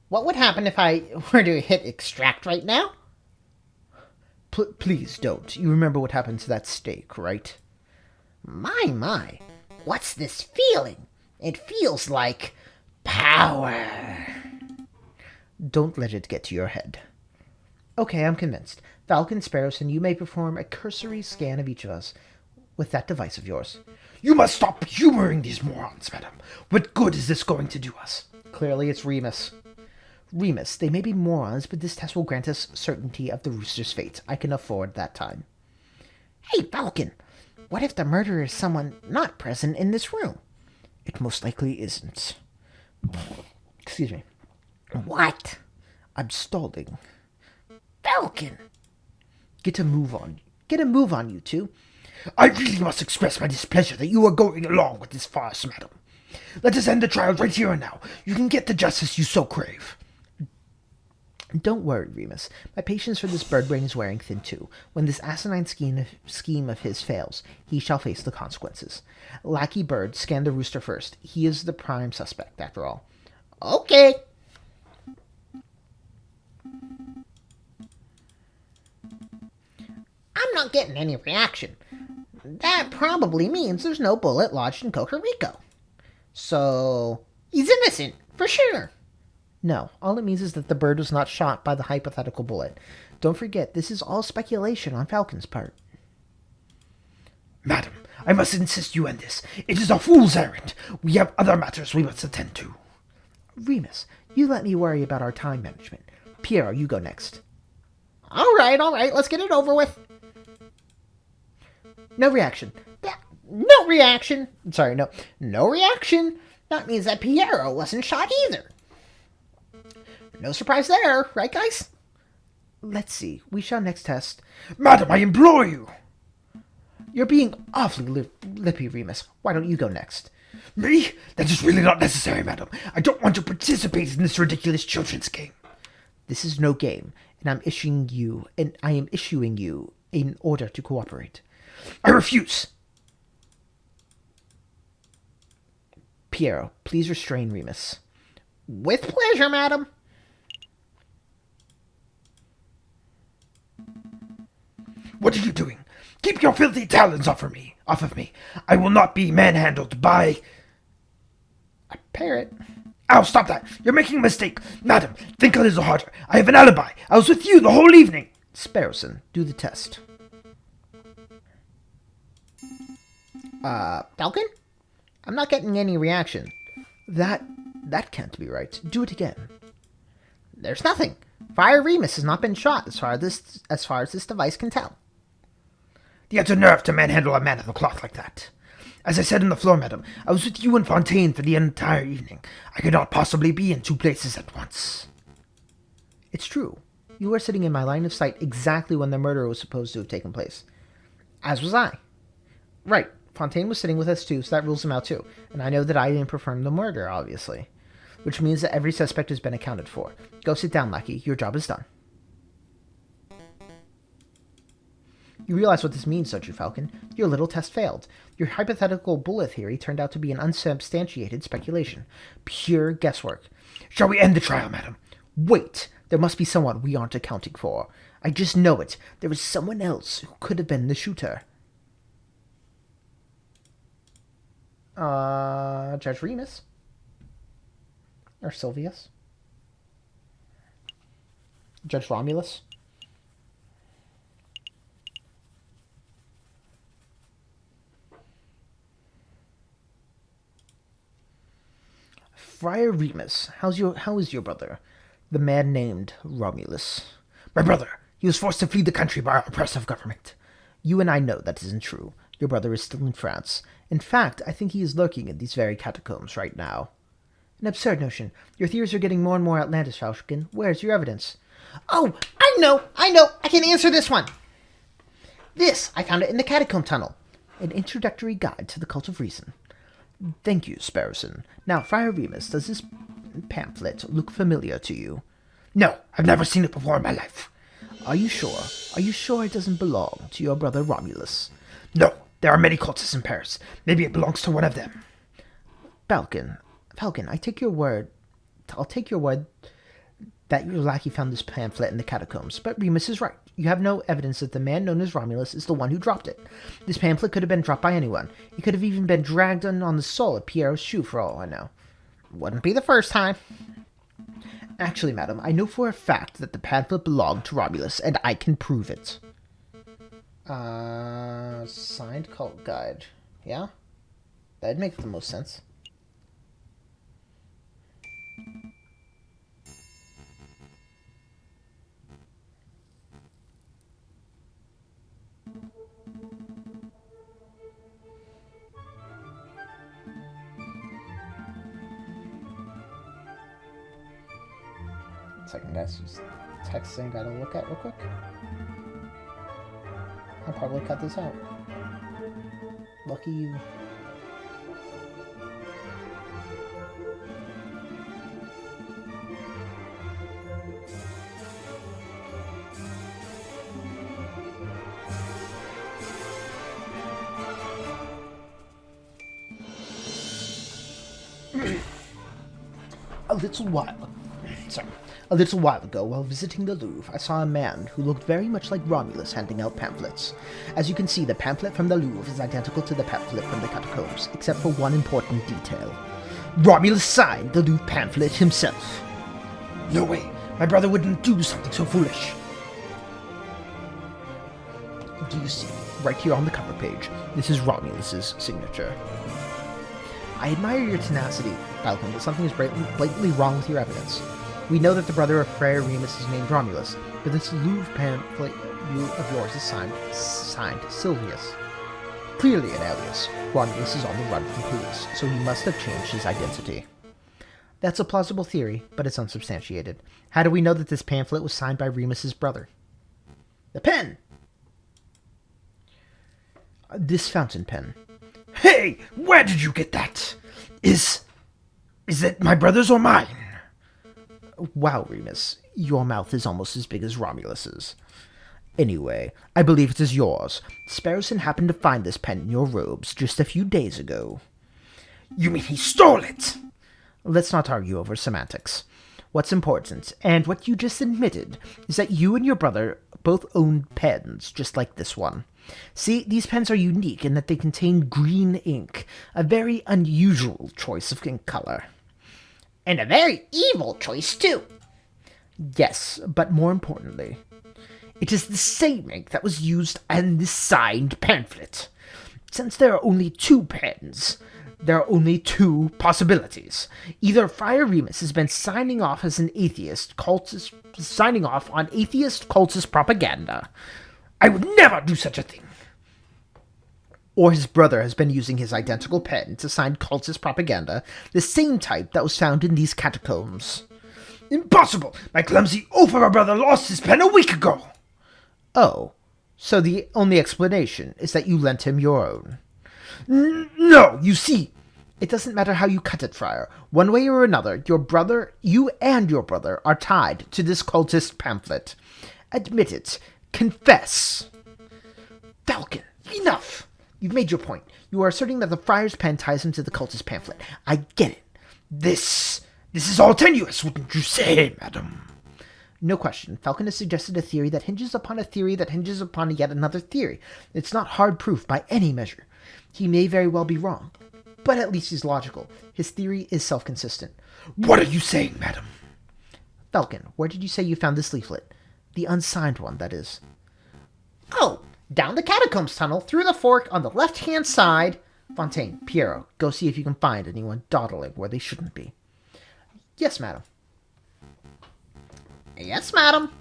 what would happen if I were to hit extract right now? Please don't. You remember what happened to that steak, right? My. What's this feeling? It feels like power. Don't let it get to your head. Okay, I'm convinced. Falcon, Sparrowson, you may perform a cursory scan of each of us with that device of yours. You must stop humoring these morons, madam. What good is this going to do us? Clearly it's Remus. Remus, they may be morons, but this test will grant us certainty of the rooster's fate. I can afford that time. Hey, Falcon, what if the murderer is someone not present in this room? It most likely isn't. Excuse me. What? I'm stalling. Falcon! Get a move on. Get a move on, you two. I really must express my displeasure that you are going along with this farce, madam. Let us end the trial right here and now. You can get the justice you so crave. Don't worry, Remus. My patience for this birdbrain is wearing thin too. When this asinine scheme of his fails, he shall face the consequences. Lackey Bird, scan the rooster first. He is the prime suspect, after all. Okay. I'm not getting any reaction. That probably means there's no bullet lodged in Cocorico. So, he's innocent, for sure. No, all it means is that the bird was not shot by the hypothetical bullet. Don't forget, this is all speculation on Falcon's part. Madam, I must insist you end this. It is a fool's errand. We have other matters we must attend to. Remus, you let me worry about our time management. Piero, you go next. All right, let's get it over with. No reaction. No reaction. Sorry, no reaction. That means that Piero wasn't shot either. No surprise there, right, guys? Let's see. We shall next test. Madam, I implore you. You're being awfully lippy, Remus. Why don't you go next? Me? That is really not necessary, madam. I don't want to participate in this ridiculous children's game. This is no game, and I am issuing you an order to cooperate. I refuse. Piero, please restrain Remus. With pleasure, madam. What are you doing? Keep your filthy talons off of me. I will not be manhandled by a parrot. Ow, stop that. You're making a mistake. Madam, think a little harder. I have an alibi. I was with you the whole evening. Sparrowson, do the test. Falcon? I'm not getting any reaction. That can't be right. Do it again. There's nothing. Friar Remus has not been shot as far as this device can tell. He had the nerve to manhandle a man of the cloth like that. As I said on the floor, madam, I was with you and Fontaine for the entire evening. I could not possibly be in two places at once. It's true. You were sitting in my line of sight exactly when the murder was supposed to have taken place. As was I. Right. Fontaine was sitting with us too, so that rules him out too. And I know that I didn't perform the murder, obviously. Which means that every suspect has been accounted for. Go sit down, Lackey. Your job is done. You realize what this means, don't you, Falcon? Your little test failed. Your hypothetical bullet theory turned out to be an unsubstantiated speculation. Pure guesswork. Shall we end the trial, madam? Wait! There must be someone we aren't accounting for. I just know it. There is someone else who could have been the shooter. Judge Remus? Or Silvius? Judge Romulus? Friar Remus, how is your brother? The man named Romulus. My brother. He was forced to flee the country by our oppressive government. You and I know that isn't true. Your brother is still in France. In fact, I think he is lurking in these very catacombs right now. An absurd notion. Your theories are getting more and more outlandish, Falcon. Where's your evidence? Oh, I know. I can answer this one. I found it in the catacomb tunnel. An introductory guide to the cult of reason. Thank you, Sparrowson. Now, Friar Remus, does this pamphlet look familiar to you? No, I've never seen it before in my life. Are you sure? Are you sure it doesn't belong to your brother Romulus? No, There are many cultists in Paris. Maybe it belongs to one of them. Falcon, I take your word. I'll take your word that your lackey found this pamphlet in the catacombs, but Remus is right. You have no evidence that the man known as Romulus is the one who dropped it. This pamphlet could have been dropped by anyone. It could have even been dragged on the sole of Piero's shoe for all I know. Wouldn't be the first time. Actually, madam, I know for a fact that the pamphlet belonged to Romulus, and I can prove it. Signed cult guide. Yeah? That'd make the most sense. Second, guys, just texting, gotta look at real quick. I'll probably cut this out. Lucky you. A little while ago, while visiting the Louvre, I saw a man who looked very much like Romulus handing out pamphlets. As you can see, the pamphlet from the Louvre is identical to the pamphlet from the Catacombs, except for one important detail. Romulus signed the Louvre pamphlet himself. No way. My brother wouldn't do something so foolish. Do you see? Right here on the cover page. This is Romulus's signature. I admire your tenacity, Falcon, but something is blatantly wrong with your evidence. We know that the brother of Friar Remus is named Romulus, but this Louvre pamphlet of yours is signed Silvius. Clearly an alias. Romulus is on the run from police, so he must have changed his identity. That's a plausible theory, but it's unsubstantiated. How do we know that this pamphlet was signed by Remus's brother? The pen! This fountain pen. Hey, where did you get that? Is it my brother's or mine? Wow, Remus, your mouth is almost as big as Romulus's. Anyway, I believe it is yours. Sparrowson happened to find this pen in your robes just a few days ago. You mean he stole it? Let's not argue over semantics. What's important, and what you just admitted, is that you and your brother both own pens just like this one. See, these pens are unique in that they contain green ink, a very unusual choice of ink color. And a very evil choice, too. Yes, but more importantly, it is the same ink that was used in the signed pamphlet. Since there are only two pens, there are only two possibilities. Either Friar Remus has been signing off on atheist cultist propaganda. I would never do such a thing. Or his brother has been using his identical pen to sign cultist propaganda, the same type that was found in these catacombs. Impossible! My clumsy oaf of a brother lost his pen a week ago! Oh, so the only explanation is that you lent him your own. No, you see... It doesn't matter how you cut it, Friar. One way or another, you and your brother are tied to this cultist pamphlet. Admit it. Confess. Falcon, enough! You've made your point. You are asserting that the friar's pen ties him to the cultist pamphlet. I get it. This is all tenuous, wouldn't you say, madam? No question. Falcon has suggested a theory that hinges upon a theory that hinges upon yet another theory. It's not hard proof by any measure. He may very well be wrong, but at least he's logical. His theory is self-consistent. What are you saying, madam? Falcon, where did you say you found this leaflet? The unsigned one, that is. Oh, down the Catacombs tunnel, through the fork on the left-hand side. Fontaine, Piero, go see if you can find anyone dawdling where they shouldn't be. Yes, madam. Yes, madam.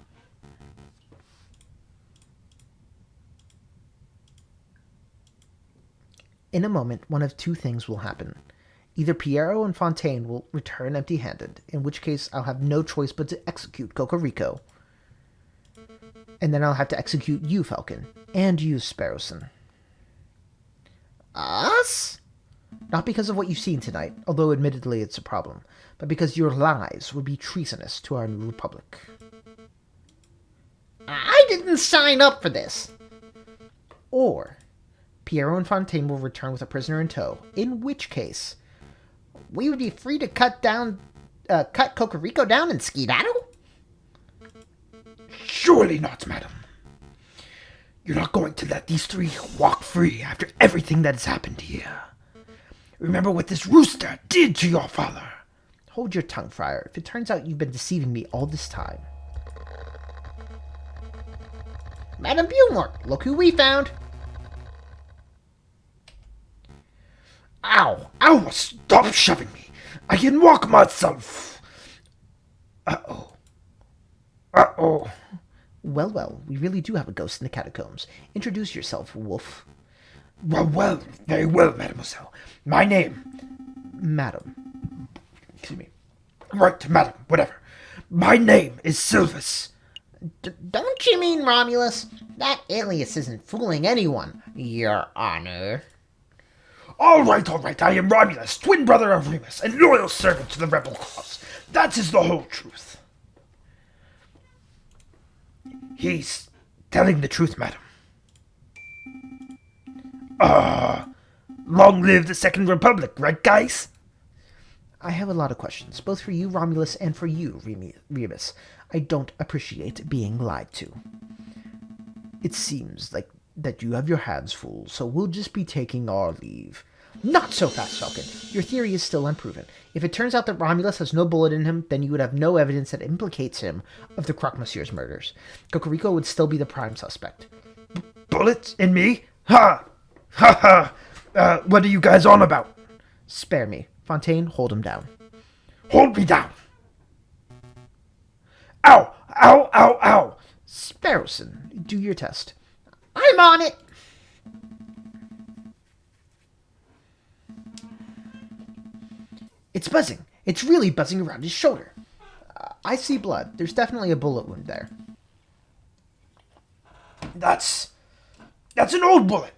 In a moment, one of two things will happen. Either Piero and Fontaine will return empty-handed, in which case I'll have no choice but to execute Cocorico. And then I'll have to execute you, Falcon, and you, Sparrowson. Us? Not because of what you've seen tonight, although admittedly it's a problem, but because your lies would be treasonous to our new republic. I didn't sign up for this. Or Piero and Fontaine will return with a prisoner in tow, in which case we would be free to cut Cocorico down and skedaddle? Surely not, madam. You're not going to let these three walk free after everything that has happened here. Remember what this rooster did to your father. Hold your tongue, Friar. If it turns out you've been deceiving me all this time. Madame Beaumont, look who we found. Ow! Ow! Stop shoving me! I can walk myself! Uh-oh. Uh-oh. Well, we really do have a ghost in the catacombs. Introduce yourself, wolf. Well, very well, mademoiselle. My name... Madam. Excuse me. Right, madam, whatever. My name is Silvus. Don't you mean Romulus? That alias isn't fooling anyone, your honor. All right, I am Romulus, twin brother of Remus, and loyal servant to the rebel cause. That is the whole truth. He's telling the truth, madam. Long live the Second Republic, right, guys? I have a lot of questions, both for you, Romulus, and for you, Remus. I don't appreciate being lied to. It seems like that you have your hands full, so we'll just be taking our leave. Not so fast, Falcon. Your theory is still unproven. If it turns out that Romulus has no bullet in him, then you would have no evidence that implicates him of the Croque Monsieur's murders. Cocorico would still be the prime suspect. Bullets in me? Ha! Ha ha! What are you guys on about? Spare me. Fontaine, hold him down. Hold me down! Ow! Ow! Ow! Ow! Sparrowson, do your test. I'm on it! It's buzzing. It's really buzzing around his shoulder. I see blood. There's definitely a bullet wound there. That's an old bullet.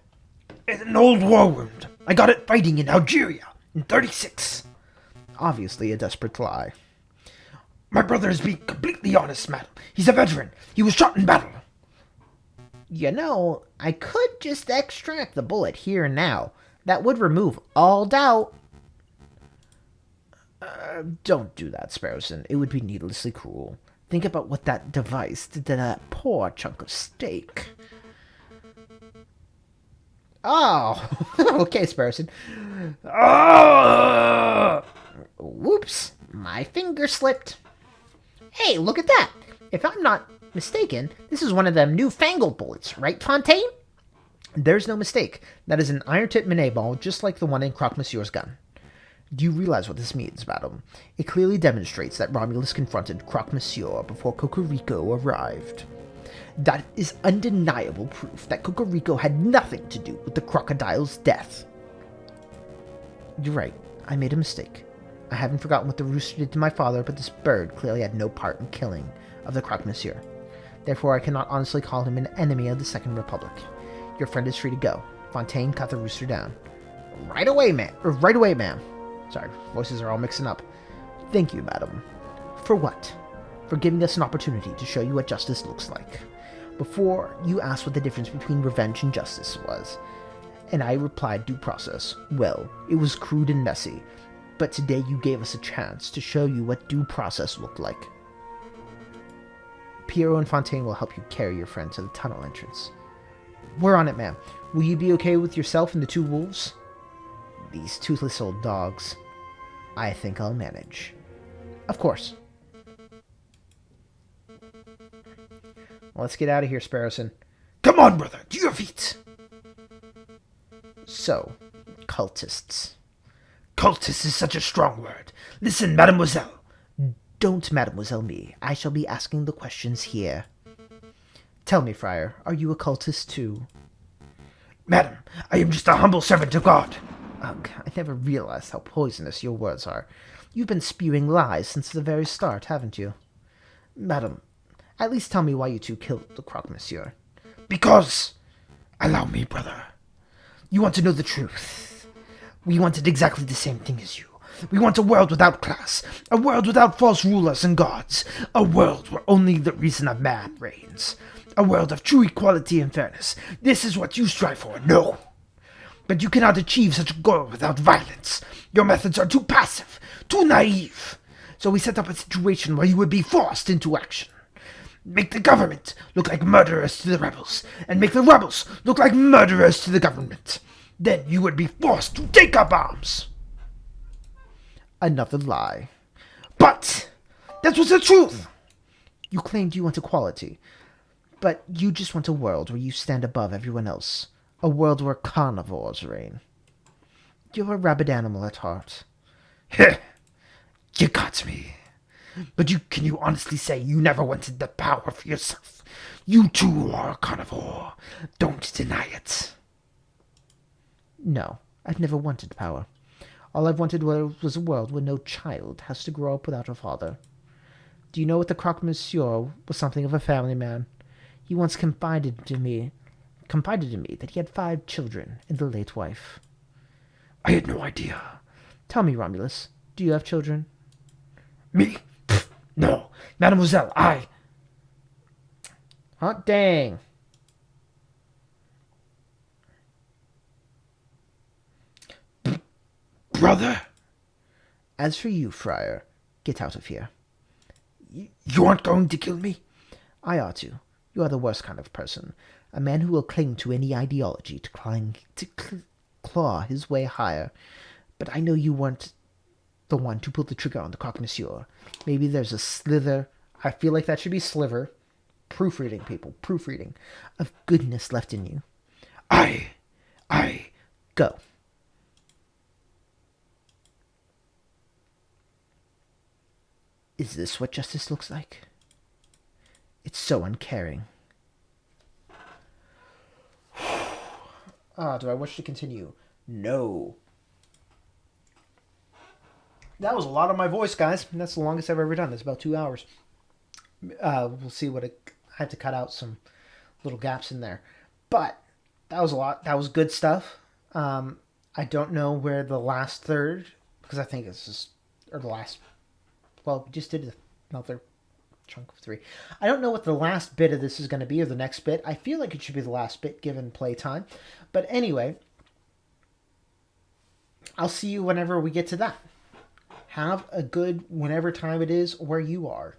It's an old war wound. I got it fighting in Algeria in 36. Obviously a desperate lie. My brother is being completely honest, madam. He's a veteran. He was shot in battle. You know, I could just extract the bullet here and now. That would remove all doubt. Don't do that, Sparrowson. It would be needlessly cruel. Think about what that device did to that poor chunk of steak. Oh, okay, Sparrowson. Whoops, my finger slipped. Hey, look at that. If I'm not mistaken, this is one of them newfangled bullets, right, Fontaine? There's no mistake. That is an iron-tipped Minet ball, just like the one in Croque Monsieur's gun. Do you realize what this means, madam? It clearly demonstrates that Romulus confronted Croque Monsieur before Cocorico arrived. That is undeniable proof that Cocorico had nothing to do with the crocodile's death. You're right. I made a mistake. I haven't forgotten what the rooster did to my father, but this bird clearly had no part in killing of the Croque Monsieur. Therefore, I cannot honestly call him an enemy of the Second Republic. Your friend is free to go. Fontaine, cut the rooster down. Right away, ma'am. Sorry, voices are all mixing up. Thank you, madam. For what? For giving us an opportunity to show you what justice looks like. Before, you asked what the difference between revenge and justice was. And I replied due process. Well, it was crude and messy. But today you gave us a chance to show you what due process looked like. Piero and Fontaine will help you carry your friend to the tunnel entrance. We're on it, ma'am. Will you be okay with yourself and the two wolves? These toothless old dogs. I think I'll manage. Of course. Let's get out of here, Sparrowson. Come on, brother, to your feet. So, cultists. Cultist is such a strong word. Listen, mademoiselle. Don't mademoiselle me. I shall be asking the questions here. Tell me, friar, are you a cultist too? Madam, I am just a humble servant of God. Ugh, I never realized how poisonous your words are. You've been spewing lies since the very start, haven't you? Madam, at least tell me why you two killed the Croque Monsieur. Because, allow me, brother. You want to know the truth. We wanted exactly the same thing as you. We want a world without class, a world without false rulers and gods, a world where only the reason of man reigns, a world of true equality and fairness. This is what you strive for, no. But you cannot achieve such a goal without violence. Your methods are too passive, too naive. So we set up a situation where you would be forced into action. Make the government look like murderers to the rebels, and make the rebels look like murderers to the government. Then you would be forced to take up arms. Another lie. But that was the truth. You claimed you want equality, but you just want a world where you stand above everyone else. A world where carnivores reign. You're a rabid animal at heart. Heh, you got me. But can you honestly say you never wanted the power for yourself? You too are a carnivore. Don't deny it. No, I've never wanted power. All I've wanted was a world where no child has to grow up without a father. Do you know what the Croque Monsieur was something of a family man? He once confided to me that he had 5 children and a late wife. I had no idea. Tell me, Romulus, do you have children? Me? Pfft, no. Mademoiselle, I... Hot dang. Brother? As for you, Friar, get out of here. You aren't going to kill me? I ought to. You are the worst kind of person. A man who will cling to any ideology to claw his way higher. But I know you weren't the one to pull the trigger on the Croque Monsieur. Maybe there's a slither. I feel like that should be sliver. Proofreading, people. Proofreading. Of goodness left in you. I... Go. Is this what justice looks like? It's so uncaring. Do I wish to continue? No. That was a lot of my voice, guys. That's the longest I've ever done. It's about 2 hours. We'll see what I had to cut out some little gaps in there. But that was a lot. That was good stuff. I don't know where the last third, because I think it's just, or the last, well, we just did another chunk of 3. I don't know what the last bit of this is going to be, or the next bit. I feel like it should be the last bit given playtime. But anyway, I'll see you whenever we get to that. Have a good whenever time it is where you are.